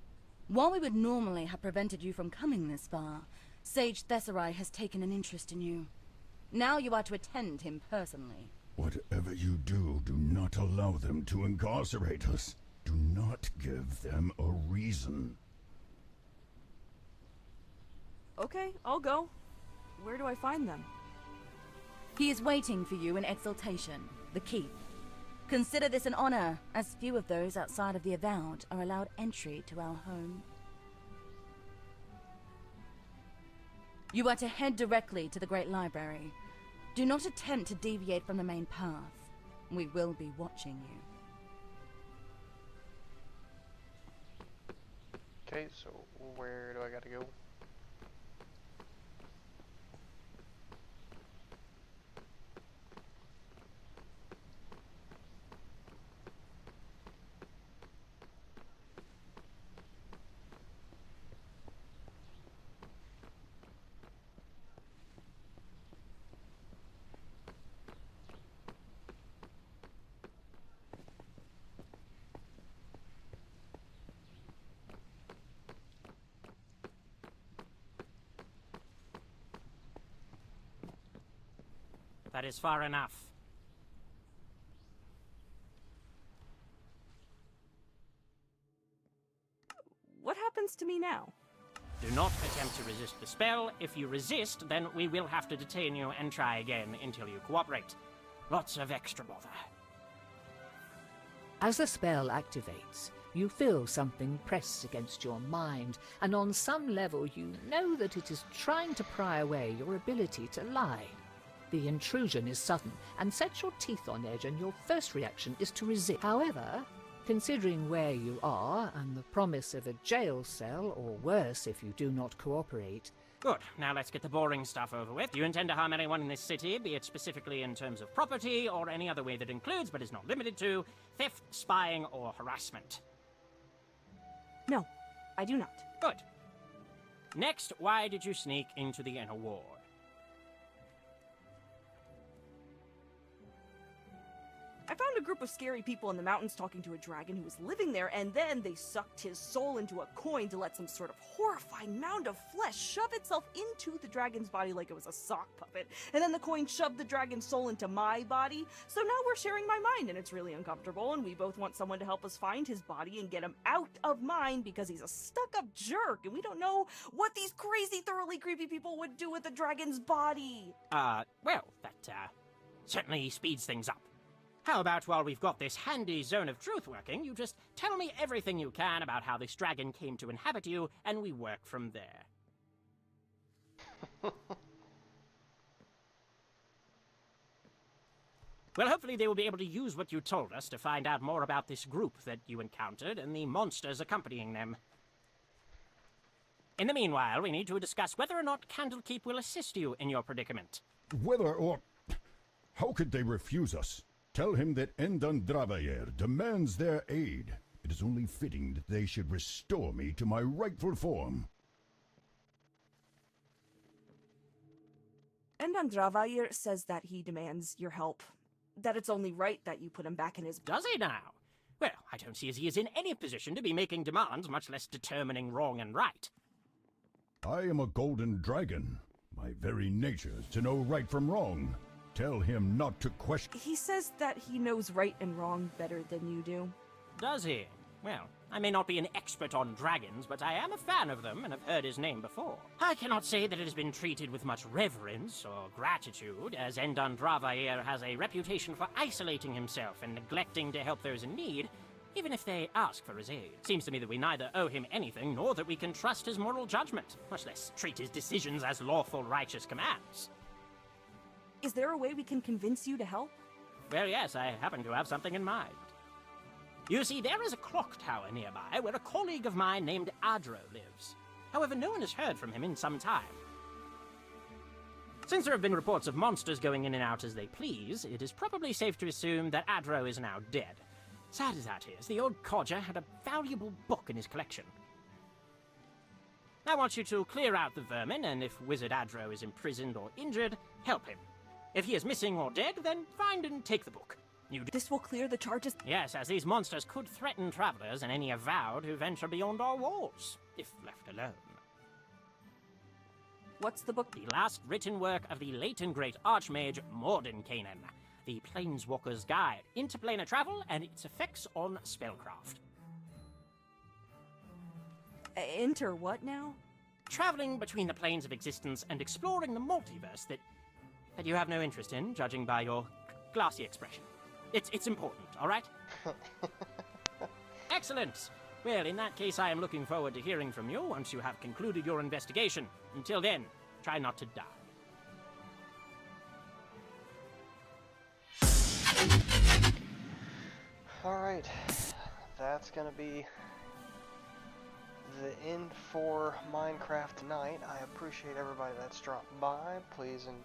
While we would normally have prevented you from coming this far, Sage Thesserai has taken an interest in you. Now you are to attend him personally. Whatever you do, do not allow them to incarcerate us. Do not give them a reason. Okay, I'll go. Where do I find them? He is waiting for you in Exaltation, the Keep. Consider this an honor, as few of those outside of the Avowed are allowed entry to our home. You are to head directly to the Great Library. Do not attempt to deviate from the main path. We will be watching you. Okay, so where do I gotta go? That is far enough. What happens to me now? Do not attempt to resist the spell. If you resist, then we will have to detain you and try again until you cooperate. Lots of extra bother. As the spell activates, you feel something press against your mind, and on some level you know that it is trying to pry away your ability to lie. The intrusion is sudden and sets your teeth on edge, and your first reaction is to resist. However, considering where you are and the promise of a jail cell, or worse if you do not cooperate... Good. Now let's get the boring stuff over with. Do you intend to harm anyone in this city, be it specifically in terms of property, or any other way that includes, but is not limited to, theft, spying, or harassment? No, I do not. Good. Next, why did you sneak into the inner ward? I found a group of scary people in the mountains talking to a dragon who was living there, and then they sucked his soul into a coin to let some sort of horrifying mound of flesh shove itself into the dragon's body like it was a sock puppet. And then the coin shoved the dragon's soul into my body. So now we're sharing my mind, and it's really uncomfortable, and we both want someone to help us find his body and get him out of mine because he's a stuck-up jerk, and we don't know what these crazy, thoroughly creepy people would do with the dragon's body. Well, that, certainly speeds things up. How about while we've got this handy zone of truth working, you just tell me everything you can about how this dragon came to inhabit you, and we work from there. Well, hopefully they will be able to use what you told us to find out more about this group that you encountered and the monsters accompanying them. In the meanwhile, we need to discuss whether or not Candlekeep will assist you in your predicament. Whether or... How could they refuse us? Tell him that Endan Dravayer demands their aid. It is only fitting that they should restore me to my rightful form. Endan Dravayer says that he demands your help. That it's only right that you put him back in his... Does he now? Well, I don't see as he is in any position to be making demands, much less determining wrong and right. I am a golden dragon. My very nature is to know right from wrong. Tell him not to question... He says that he knows right and wrong better than you do. Does he? Well, I may not be an expert on dragons, but I am a fan of them and have heard his name before. I cannot say that it has been treated with much reverence or gratitude, as Endan Dravayer has a reputation for isolating himself and neglecting to help those in need, even if they ask for his aid. Seems to me that we neither owe him anything, nor that we can trust his moral judgment, much less treat his decisions as lawful, righteous commands. Is there a way we can convince you to help? Well, yes, I happen to have something in mind. You see, there is a clock tower nearby where a colleague of mine named Adro lives. However, no one has heard from him in some time. Since there have been reports of monsters going in and out as they please, it is probably safe to assume that Adro is now dead. Sad as that is, the old codger had a valuable book in his collection. I want you to clear out the vermin, and if Wizard Adro is imprisoned or injured, help him. If he is missing or dead, then find and take the book. This will clear the charges? Yes, as these monsters could threaten travelers and any avowed who venture beyond our walls, if left alone. What's the book? The last written work of the late and great Archmage Mordenkainen, the Planeswalker's Guide, Interplanar Travel and its Effects on Spellcraft. Enter what now? Traveling between the planes of existence and exploring the multiverse that you have no interest in, judging by your glassy expression. It's important, all right? Excellent! Well, in that case, I am looking forward to hearing from you once you have concluded your investigation. Until then, try not to die. Alright, that's gonna be the end for Minecraft tonight. I appreciate everybody that's dropped by. Please and